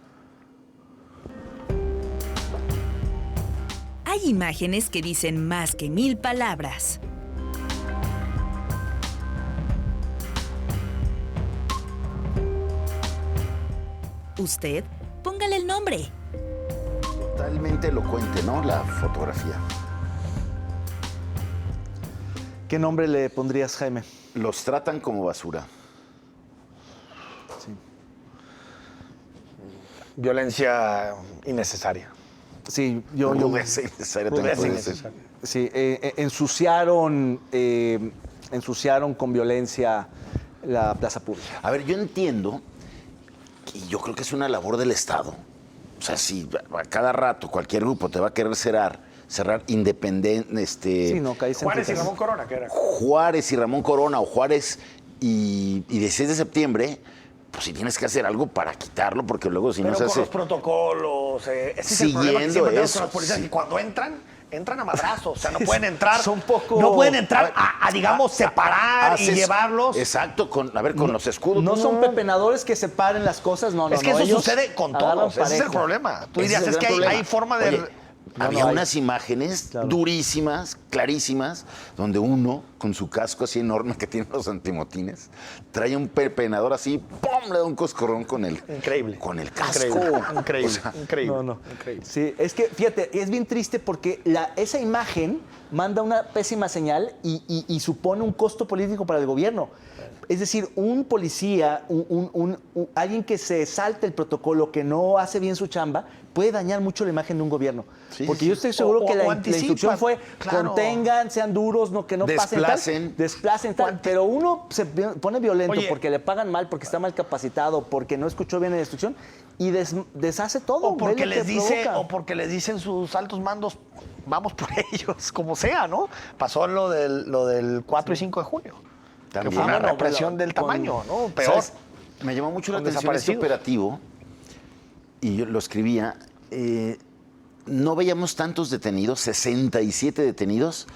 Hay imágenes que dicen más que 1000 palabras. Usted, póngale el nombre. Totalmente elocuente, ¿no? La fotografía. ¿Qué nombre le pondrías, Jaime? Los tratan como basura. Violencia innecesaria. Sí, yo Rudeza innecesaria también Rudeza puede ser. innecesaria. sí, ensuciaron con violencia la plaza pública. A ver, yo entiendo, y yo creo que es una labor del Estado. O sea, si a cada rato cualquier grupo te va a querer cerrar independiente, Sí, no, caíste en Juárez y tu casa. Ramón Corona, ¿qué era? Juárez y Ramón Corona o Juárez y 16 de septiembre, pues si tienes que hacer algo para quitarlo, porque luego si Pero no se con hace... los protocolos, ese es el problema que Siguiendo siempre tenemos eso, con los policías, sí. que cuando entran a madrazos, o sea, no pueden entrar, Son poco- no pueden entrar a digamos, separar y Haces- llevarlos. Exacto, con los escudos. No son pepenadores que separen las cosas, no, no. Es que no, eso ellos sucede con agarran todos, ese es el parejo. problema. Tú Ese dirías, el es gran que problema. hay forma de... Oye, había no hay. unas imágenes Claro. durísimas, clarísimas, donde uno, con su casco así enorme que tiene los antimotines, trae un pepenador así, ¡pum! Le da un coscorrón con el, Increíble. con el casco. Increíble, O sea, increíble. No, no. Increíble. Sí, es que, fíjate, es bien triste porque esa imagen manda una pésima señal y supone un costo político para el gobierno. Es decir, un policía, alguien que se salta el protocolo, que no hace bien su chamba, puede dañar mucho la imagen de un gobierno. Sí, porque sí, yo estoy seguro que la anticipan, instrucción fue claro. contengan, sean duros, no, que no Desplacen. desplacen tal. Pero uno se pone violento Oye. porque le pagan mal, porque está mal capacitado, porque no escuchó bien la instrucción y deshace todo. O porque, Ve lo que provoca. o porque les dicen sus altos mandos, vamos por ellos, como sea, ¿no? Pasó lo del 4 y 5 de junio. También. Que fue una Bueno, represión del con- tamaño, ¿no? Peor. ¿Sabes? Me llamó mucho la Con atención este desaparecidos. operativo, y yo lo escribía, no veíamos tantos detenidos, 67 detenidos,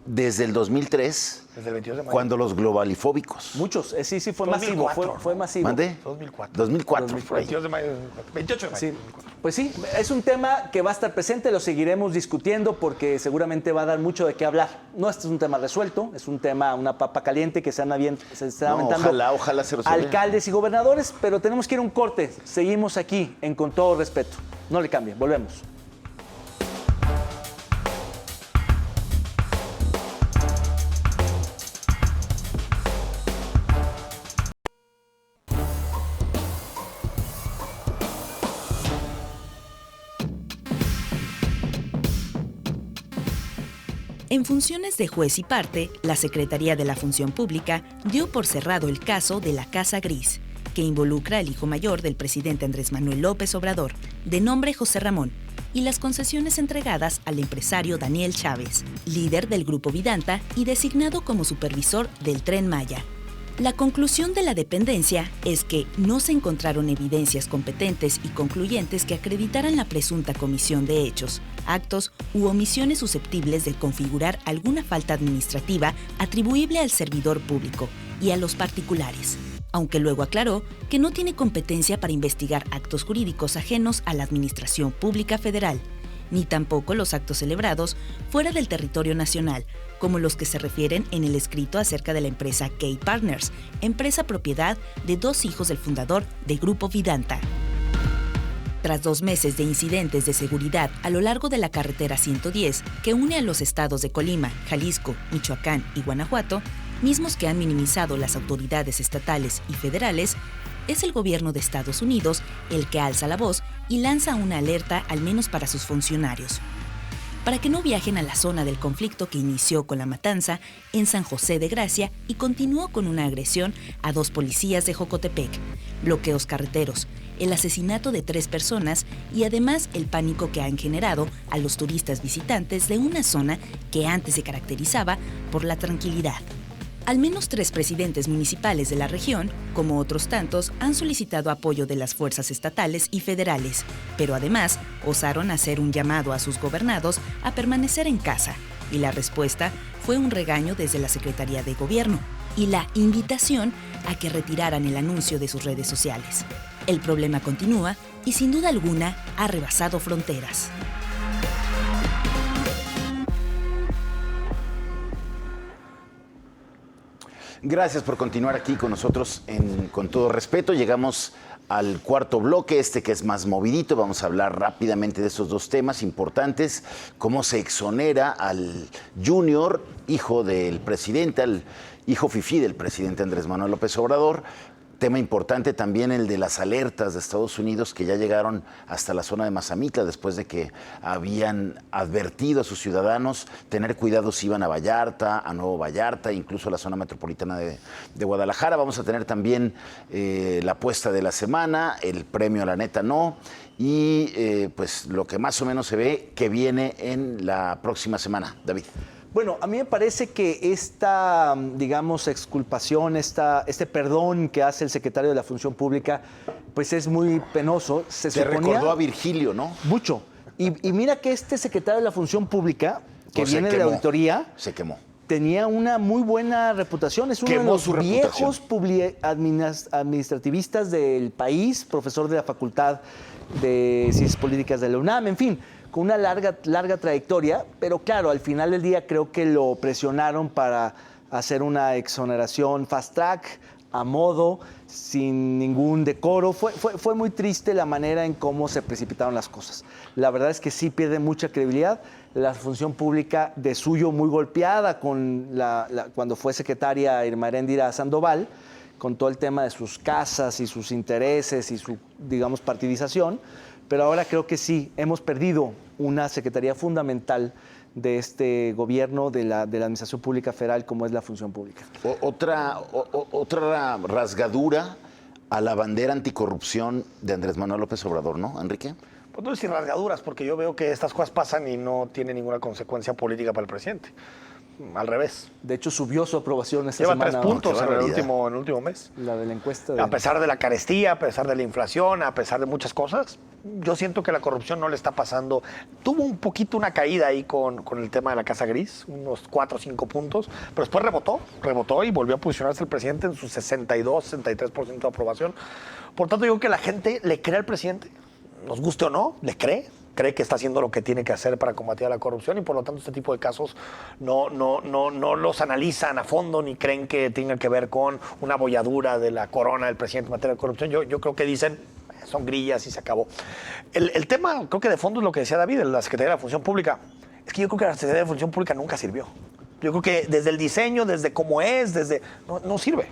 desde el 2003, Desde el 22 de mayo. cuando los globalifóbicos. Muchos, sí, fue 2004, masivo, fue ¿no? masivo. ¿Mandé? 2004. 2004, por ahí. 22 de mayo, 28 de mayo. Sí, pues sí, es un tema que va a estar presente, lo seguiremos discutiendo porque seguramente va a dar mucho de qué hablar. No, este es un tema resuelto, es un tema, una papa caliente que se están No, aventando ojalá se resuelva. alcaldes y gobernadores, pero tenemos que ir a un corte. Seguimos aquí en Con Todo Respeto. No le cambien, volvemos. En funciones de juez y parte, la Secretaría de la Función Pública dio por cerrado el caso de la Casa Gris, que involucra al hijo mayor del presidente Andrés Manuel López Obrador, de nombre José Ramón, y las concesiones entregadas al empresario Daniel Chávez, líder del Grupo Vidanta y designado como supervisor del Tren Maya. La conclusión de la dependencia es que no se encontraron evidencias competentes y concluyentes que acreditaran la presunta comisión de hechos, actos u omisiones susceptibles de configurar alguna falta administrativa atribuible al servidor público y a los particulares, aunque luego aclaró que no tiene competencia para investigar actos jurídicos ajenos a la Administración Pública Federal, ni tampoco los actos celebrados fuera del territorio nacional, como los que se refieren en el escrito acerca de la empresa Key Partners, empresa propiedad de 2 hijos del fundador de Grupo Vidanta. Tras 2 meses de incidentes de seguridad a lo largo de la carretera 110, que une a los estados de Colima, Jalisco, Michoacán y Guanajuato, mismos que han minimizado las autoridades estatales y federales, es el gobierno de Estados Unidos el que alza la voz y lanza una alerta al menos para sus funcionarios, para que no viajen a la zona del conflicto que inició con la matanza en San José de Gracia y continuó con una agresión a 2 policías de Jocotepec, bloqueos carreteros, el asesinato de 3 personas y además el pánico que han generado a los turistas visitantes de una zona que antes se caracterizaba por la tranquilidad. Al menos 3 presidentes municipales de la región, como otros tantos, han solicitado apoyo de las fuerzas estatales y federales, pero además osaron hacer un llamado a sus gobernados a permanecer en casa, y la respuesta fue un regaño desde la Secretaría de Gobierno y la invitación a que retiraran el anuncio de sus redes sociales. El problema continúa y sin duda alguna ha rebasado fronteras. Gracias por continuar aquí con nosotros Con Todo Respeto. Llegamos al cuarto bloque, que es más movidito. Vamos a hablar rápidamente de estos 2 temas importantes. Cómo se exonera al Junior, hijo del presidente, al hijo fifí del presidente Andrés Manuel López Obrador. Tema importante también el de las alertas de Estados Unidos que ya llegaron hasta la zona de Mazamitla después de que habían advertido a sus ciudadanos tener cuidado si iban a Vallarta, a Nuevo Vallarta, incluso a la zona metropolitana de Guadalajara. Vamos a tener también la apuesta de la semana, el premio a la neta no y pues lo que más o menos se ve que viene en la próxima semana. David. Bueno, a mí me parece que esta, digamos, exculpación, este perdón que hace el secretario de la Función Pública, pues es muy penoso. Te recordó a Virgilio, ¿no? Mucho. Y mira que este secretario de la Función Pública, que Pues se viene de la quemó. auditoría, Se quemó. tenía una muy buena reputación. Es uno Quemó de los su viejos administrativistas del país, profesor de la Facultad de Ciencias Políticas de la UNAM, en fin, con una larga trayectoria, pero claro, al final del día creo que lo presionaron para hacer una exoneración fast track, a modo, sin ningún decoro. Fue muy triste la manera en cómo se precipitaron las cosas. La verdad es que sí pierde mucha credibilidad. La Función Pública, de suyo muy golpeada con cuando fue secretaria Irma Heréndira Sandoval, con todo el tema de sus casas y sus intereses y su, digamos, partidización, pero ahora creo que sí, hemos perdido una secretaría fundamental de este gobierno, de la Administración Pública Federal, como es la función pública. Otra rasgadura a la bandera anticorrupción de Andrés Manuel López Obrador, ¿no, Enrique? Pues no decir rasgaduras, porque yo veo que estas cosas pasan y no tiene ninguna consecuencia política para el presidente. Al revés. De hecho, subió su aprobación esta Lleva semana. 3 puntos qué en el barbaridad. último mes. La de la encuesta. A pesar de la carestía, a pesar de la inflación, a pesar de muchas cosas, yo siento que la corrupción no le está pasando. Tuvo un poquito una caída ahí con el tema de la Casa Gris, unos 4 o 5 puntos, pero después rebotó y volvió a posicionarse el presidente en su 62-63% de aprobación. Por tanto, yo creo que la gente le cree al presidente, nos guste o no, le cree que está haciendo lo que tiene que hacer para combatir la corrupción y por lo tanto este tipo de casos no los analizan a fondo ni creen que tengan que ver con una bolladura de la corona del presidente en materia de corrupción. Yo creo que dicen, son grillas y se acabó. El tema, creo que de fondo es lo que decía David, la Secretaría de la Función Pública. Es que yo creo que la Secretaría de la Función Pública nunca sirvió. Yo creo que desde el diseño, desde cómo es, no sirve.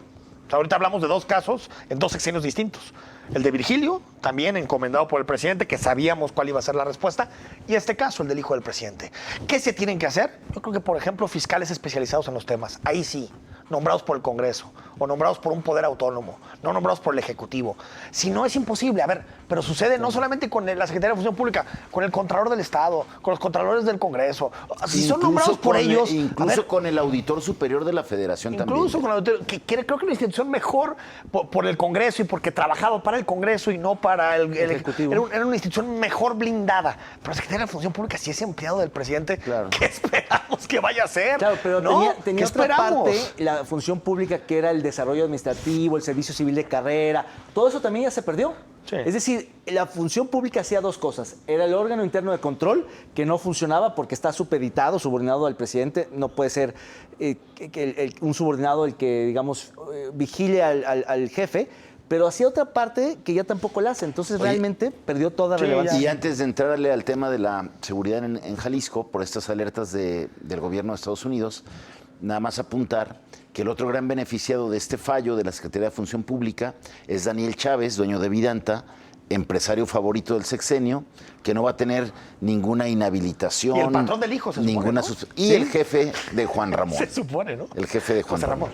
O sea, ahorita hablamos de 2 casos en 2 sexenios distintos. El de Virgilio, también encomendado por el presidente, que sabíamos cuál iba a ser la respuesta, y este caso, el del hijo del presidente. ¿Qué se tienen que hacer? Yo creo que, por ejemplo, fiscales especializados en los temas. Ahí sí, nombrados por el Congreso o nombrados por un poder autónomo, no nombrados por el Ejecutivo. Si no, es imposible. A ver, pero sucede no solamente con la Secretaría de Función Pública, con el Contralor del Estado, con los Contralores del Congreso. Si son nombrados por ellos... Incluso con el Auditor Superior de la Federación también. Incluso con el auditor, que creo que una institución mejor por el Congreso y porque trabajaba para el Congreso y no para el Ejecutivo. Era una institución mejor blindada. Pero la Secretaría de la Función Pública, si es empleado del presidente, claro. ¿Qué esperamos que vaya a hacer? Claro, pero ¿no? tenía ¿Qué otra esperamos? parte, la función pública, que era el desarrollo administrativo, el servicio civil de carrera. Todo eso también ya se perdió. Sí. Es decir, la función pública hacía 2 cosas. Era el órgano interno de control, que no funcionaba porque está supeditado, subordinado al presidente. No puede ser un subordinado el que, digamos, vigile al jefe. Pero hacía otra parte que ya tampoco la hace. Entonces, realmente perdió toda relevancia. Y antes de entrarle al tema de la seguridad en Jalisco, por estas alertas del gobierno de Estados Unidos, nada más apuntar que el otro gran beneficiado de este fallo de la Secretaría de Función Pública es Daniel Chávez, dueño de Vidanta, empresario favorito del sexenio, que no va a tener ninguna inhabilitación. Y el patrón del hijo, se supone, ¿no? Y ¿Sí? el jefe de Juan Ramón. Se supone, ¿no? El jefe de Juan José Ramón.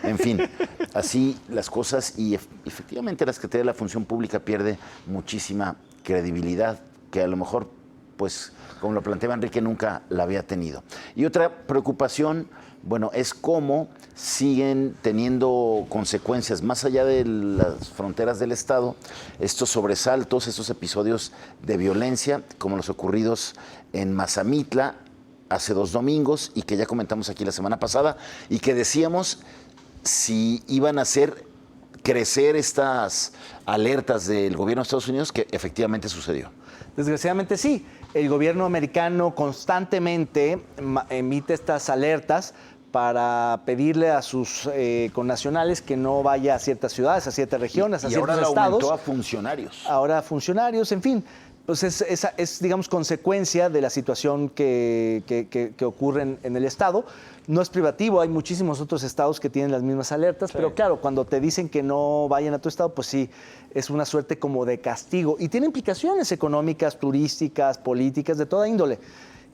En fin, así las cosas. Y efectivamente la Secretaría de la Función Pública pierde muchísima credibilidad, que a lo mejor, pues, como lo planteaba Enrique, nunca la había tenido. Y otra preocupación, bueno, es cómo siguen teniendo consecuencias más allá de las fronteras del Estado, estos sobresaltos, estos episodios de violencia, como los ocurridos en Mazamitla hace 2 domingos y que ya comentamos aquí la semana pasada, y que decíamos si iban a hacer crecer estas alertas del gobierno de Estados Unidos, que efectivamente sucedió. Desgraciadamente sí. El gobierno americano constantemente emite estas alertas para pedirle a sus connacionales que no vaya a ciertas ciudades, a ciertas regiones, a ciertos estados. Y ahora estados. aumentó a funcionarios. Ahora funcionarios, en fin. Pues es, digamos, consecuencia de la situación que ocurre en el Estado. No es privativo, hay muchísimos otros estados que tienen las mismas alertas, pero claro, cuando te dicen que no vayan a tu estado, pues sí, es una suerte como de castigo. Y tiene implicaciones económicas, turísticas, políticas, de toda índole.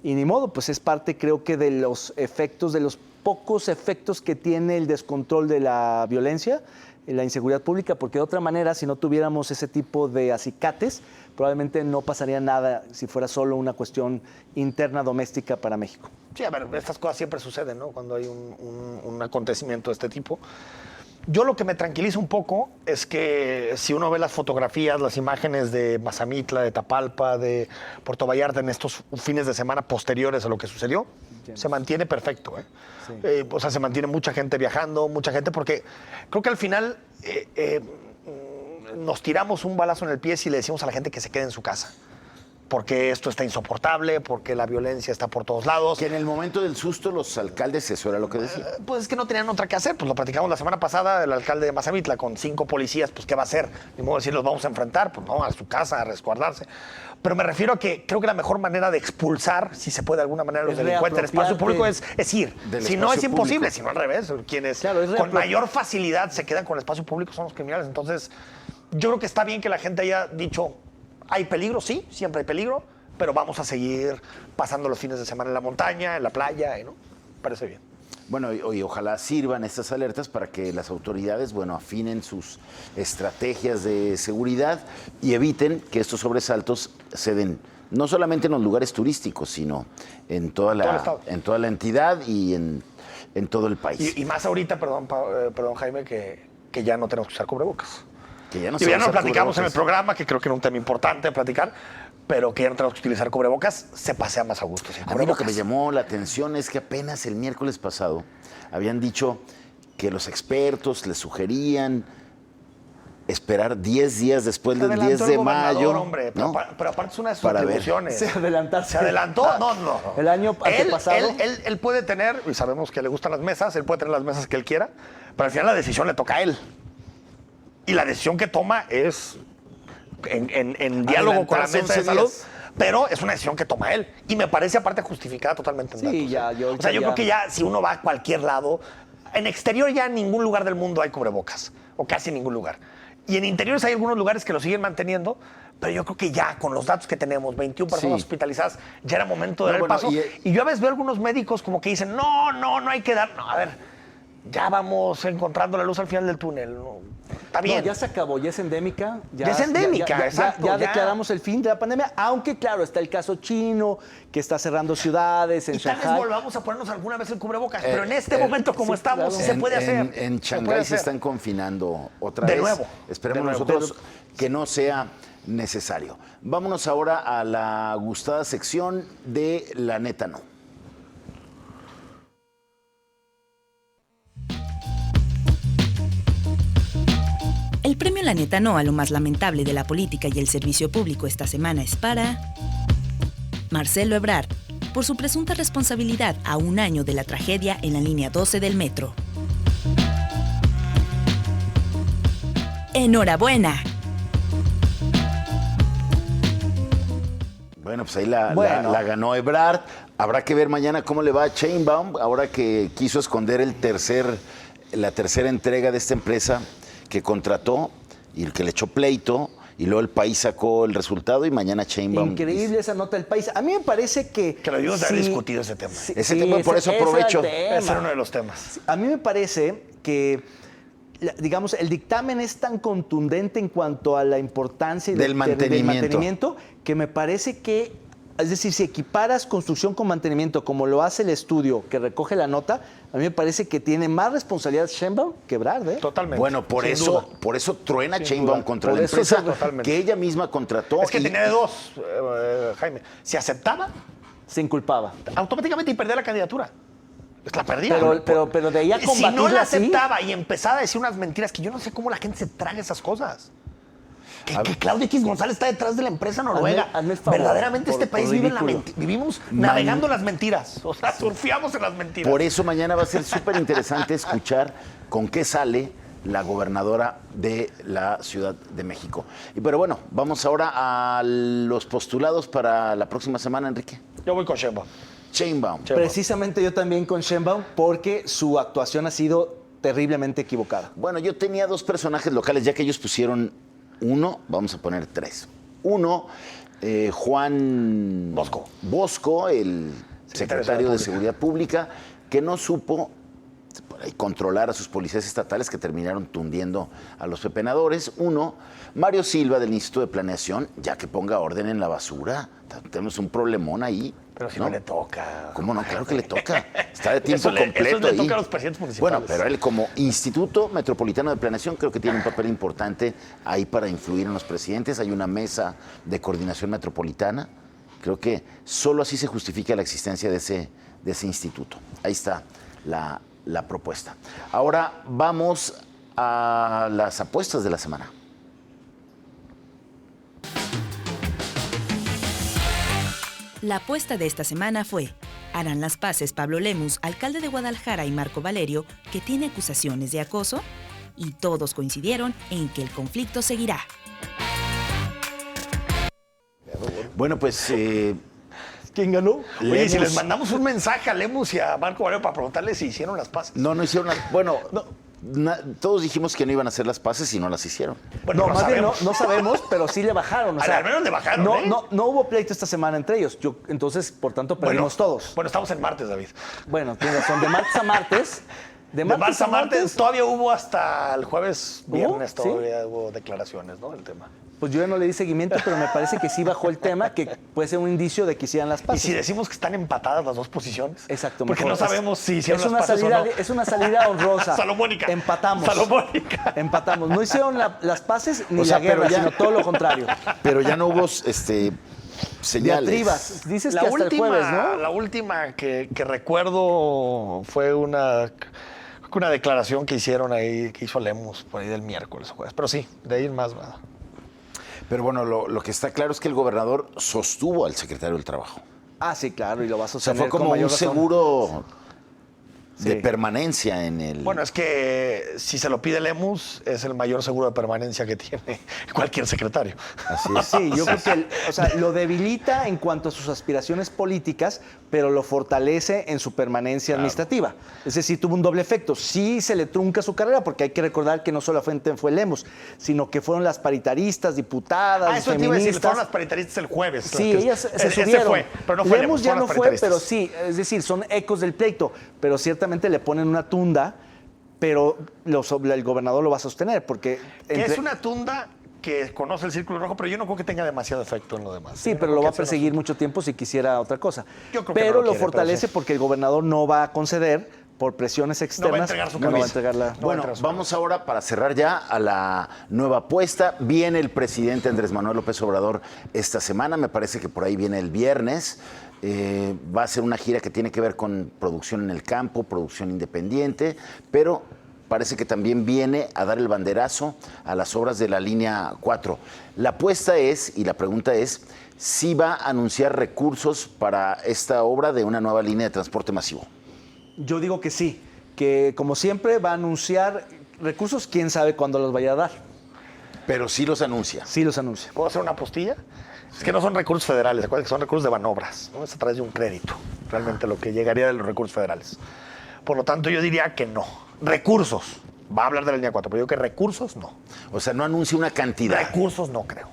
Y ni modo, pues es parte, creo que, de los efectos, de los pocos efectos que tiene el descontrol de la violencia, la inseguridad pública, porque de otra manera, si no tuviéramos ese tipo de acicates, probablemente no pasaría nada si fuera solo una cuestión interna doméstica para México. Sí, a ver, estas cosas siempre suceden, ¿no? Cuando hay un acontecimiento de este tipo. Yo lo que me tranquiliza un poco es que si uno ve las fotografías, las imágenes de Mazamitla, de Tapalpa, de Puerto Vallarta en estos fines de semana posteriores a lo que sucedió, se mantiene perfecto, ¿eh? Sí. O sea, se mantiene mucha gente viajando, mucha gente, porque creo que al final nos tiramos un balazo en el pie si le decimos a la gente que se quede en su casa. Porque esto está insoportable, porque la violencia está por todos lados. Que en el momento del susto los alcaldes, eso era lo que decían. Pues es que no tenían otra que hacer. Pues lo platicamos la semana pasada, el alcalde de Mazamitla con 5 policías, pues ¿qué va a hacer? Ni modo de decir, los vamos a enfrentar, pues no, a su casa, a resguardarse. Pero me refiero a que creo que la mejor manera de expulsar, si se puede de alguna manera, a los delincuentes del espacio público es ir. Si no, es imposible, si no al revés. Quienes con mayor facilidad se quedan con el espacio público son los criminales. Entonces, yo creo que está bien que la gente haya dicho, Hay peligro, sí, siempre hay peligro, pero vamos a seguir pasando los fines de semana en la montaña, en la playa, ¿no? Parece bien. Bueno, y ojalá sirvan estas alertas para que las autoridades, bueno, afinen sus estrategias de seguridad y eviten que estos sobresaltos se den no solamente en los lugares turísticos, sino en toda la entidad y en todo el país. Y más ahorita, perdón Jaime, que ya no tenemos que usar cubrebocas. Que ya no ya lo platicamos en el programa, que creo que era un tema importante de platicar, pero que ya no tenemos que utilizar cubrebocas, se pasea más a gusto sin A mí cubrebocas. lo que me llamó la atención es que apenas el miércoles pasado habían dicho que los expertos les sugerían esperar 10 días después del 10 de mayo. Hombre, ¿no? pero aparte es una de sus Para ver. atribuciones. Se adelantarse. ¿Se adelantó? No. El año antepasado. Él puede tener, y sabemos que le gustan las mesas, él puede tener las mesas que él quiera, pero al final la decisión le toca a él. Y la decisión que toma es en diálogo con la Adelantarse mesa de 11 salud, días. pero es una decisión que toma él. Y me parece aparte justificada totalmente en Sí, datos. yo creo que ya si uno va a cualquier lado, en exterior ya en ningún lugar del mundo hay cubrebocas, o casi en ningún lugar. Y en interiores hay algunos lugares que lo siguen manteniendo, pero yo creo que ya con los datos que tenemos, 21 personas hospitalizadas, ya era momento de dar el paso. Y yo a veces veo algunos médicos como que dicen, no hay que dar. No, a ver, ya vamos encontrando la luz al final del túnel. No, está bien. No, ya se acabó, ya es endémica. Ya es endémica, exacto. Ya declaramos el fin de la pandemia, aunque claro, está el caso chino, que está cerrando ciudades en y tal vez Shanghái. volvamos a ponernos alguna vez el cubrebocas, pero en este momento como estamos, claro. sí se puede hacer. En Shanghái se están confinando otra De vez. nuevo. Esperemos De nuevo. nosotros que no sea necesario. Vámonos ahora a la gustada sección de La Neta No. El premio La Neta No a lo más lamentable de la política y el servicio público esta semana es para Marcelo Ebrard, por su presunta responsabilidad a un año de la tragedia en la línea 12 del metro. ¡Enhorabuena! Bueno, pues ahí la ganó Ebrard. Habrá que ver mañana cómo le va a Sheinbaum, ahora que quiso esconder la tercera entrega de esta empresa que contrató y el que le echó pleito, y luego el país sacó el resultado y mañana Sheinbaum. Increíble esa nota del país. A mí me parece que lo debimos haber discutido ese tema. Ese tema, por eso aprovecho. Ese era uno de los temas. A mí me parece que, digamos, el dictamen es tan contundente en cuanto a la importancia y del mantenimiento que me parece que, es decir, si equiparas construcción con mantenimiento como lo hace el estudio que recoge la nota, a mí me parece que tiene más responsabilidad Sheinbaum que Ebrard, ¿eh? Totalmente. Bueno, por eso truena Sheinbaum contra Por la eso empresa totalmente. que ella misma contrató. Es que tenía de dos, Jaime. Si aceptaba, Se inculpaba. automáticamente y perdía la candidatura. La perdía. Pero de ahí a Si no combatirla la así, aceptaba y empezaba a decir unas mentiras, que yo no sé cómo la gente se traga esas cosas. Que Claudia X González está detrás de la empresa noruega. Hazme el favor, Verdaderamente este país vive en la ridículo. vivimos navegando las mentiras. O sea, surfeamos en las mentiras. Por eso mañana va a ser súper interesante escuchar con qué sale la gobernadora de la Ciudad de México. Pero bueno, vamos ahora a los postulados para la próxima semana, Enrique. Yo voy con Sheinbaum. Sheinbaum. precisamente yo también con Sheinbaum, porque su actuación ha sido terriblemente equivocada. Bueno, yo tenía dos personajes locales, ya que ellos pusieron uno, vamos a poner tres. Uno, Juan Bosco, el secretario de Seguridad Pública, que no supo por ahí controlar a sus policías estatales que terminaron tundiendo a los pepenadores. Uno, Mario Silva del Instituto de Planeación, ya que ponga orden en la basura. Tenemos un problemón ahí. Pero si no le toca. ¿Cómo no? Claro que le toca. Está de tiempo Eso completo le ahí. toca a los presidentes municipales. Bueno, pero él como Instituto Metropolitano de Planeación creo que tiene un papel importante ahí para influir en los presidentes. Hay una mesa de coordinación metropolitana. Creo que solo así se justifica la existencia de ese instituto. Ahí está la propuesta. Ahora vamos a las apuestas de la semana. La apuesta de esta semana fue: ¿harán las paces Pablo Lemus, alcalde de Guadalajara, y Marco Valerio, que tiene acusaciones de acoso? Y todos coincidieron en que el conflicto seguirá. Bueno, pues... ¿Quién ganó? Oye, si Lemus. les mandamos un mensaje a Lemus y a Marco Valerio para preguntarles si hicieron las paces. No hicieron... Bueno, todos dijimos que no iban a hacer las paces y no las hicieron. Bueno, no, no más bien sabemos. no sabemos, pero sí le bajaron. O sea, Al menos le bajaron, no, ¿eh? no hubo pleito esta semana entre ellos. Entonces, por tanto, perdimos todos. Bueno, estamos en martes, David. Bueno, tienes razón. De martes a martes. De martes a martes todavía hubo hasta el jueves, ¿Hubo? viernes ¿Sí? todavía hubo declaraciones, ¿no? Del tema. Pues yo ya no le di seguimiento, pero me parece que sí bajó el tema, que puede ser un indicio de que hicieran las Y paces. si decimos que están empatadas las dos posiciones. Exacto. Porque mejor. no sabemos si hicieron es las una paces salida, o no. Es una salida honrosa. Salomónica. Empatamos. Salomónica. Empatamos. No hicieron las paces ni O sea, la guerra, pero ya- sino todo lo contrario. Pero ya no hubo señales. Diatribas. Dices La que hasta última, el jueves, ¿no? la última que recuerdo fue una declaración que hicieron ahí, que hizo Lemus por ahí del miércoles o jueves. Pero sí, de ahí en más nada. Pero bueno, lo que está claro es que el gobernador sostuvo al secretario del Trabajo. Ah, sí, claro, y lo vas a O sea, sostener fue como con mayor un razón. seguro de Sí. permanencia en el... Bueno, es que si se lo pide Lemus, es el mayor seguro de permanencia que tiene cualquier secretario. Así es. Sí, yo creo que lo debilita en cuanto a sus aspiraciones políticas, pero lo fortalece en su permanencia administrativa. Es decir, tuvo un doble efecto. Sí se le trunca su carrera, porque hay que recordar que no solamente fue Lemus, sino que fueron las paritaristas, diputadas, Eso te iba a decir, feministas. fueron las paritaristas el jueves. Sí, Que- ellas se ese subieron. fue, pero no fue Lemus ya fueron no las fue, paritaristas. pero sí, es decir, son ecos del pleito, pero ciertamente le ponen una tunda, pero el gobernador lo va a sostener, porque... Que es una tunda que conoce el Círculo Rojo, pero yo no creo que tenga demasiado efecto en lo demás. Sí, Yo no pero creo lo va a que sea perseguir mucho tiempo si quisiera otra cosa. Yo creo que pero no lo lo quiere, fortalece pero sí. porque el gobernador no va a conceder por presiones externas. entregar su no va a camisa. entregar la... No. Bueno, entras, vamos ahora para cerrar ya a la nueva apuesta. Viene el presidente Andrés Manuel López Obrador esta semana, me parece que por ahí viene el viernes. Va a ser una gira que tiene que ver con producción en el campo, producción independiente, pero parece que también viene a dar el banderazo a las obras de la línea 4. La apuesta es, y la pregunta es, si va a anunciar recursos para esta obra de una nueva línea de transporte masivo. Yo digo que sí, que como siempre va a anunciar recursos, quién sabe cuándo los vaya a dar. Pero sí los anuncia. Sí los anuncia. ¿Puedo hacer una postilla? Es que no son recursos federales, acuérdense que son recursos de Banobras, ¿no? Es a través de un crédito, realmente lo que llegaría de los recursos federales. Por lo tanto, yo diría que no. Recursos. Va a hablar de la línea 4, pero yo que recursos no. O sea, no anuncia una cantidad. Recursos no creo.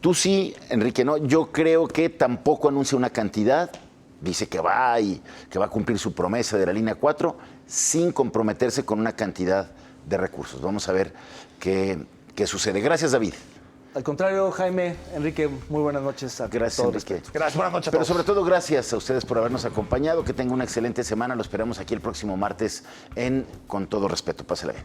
Tú sí, Enrique, no. Yo creo que tampoco anuncia una cantidad. Dice que va y que va a cumplir su promesa de la línea 4 sin comprometerse con una cantidad de recursos. Vamos a ver qué sucede. Gracias, David. Al contrario, Jaime, Enrique, muy buenas noches a Gracias, todos. Enrique. Gracias, buenas noches a Pero todos. sobre todo, gracias a ustedes por habernos acompañado. Que tengan una excelente semana. Lo esperamos aquí el próximo martes en Con Todo Respeto. Pásela bien.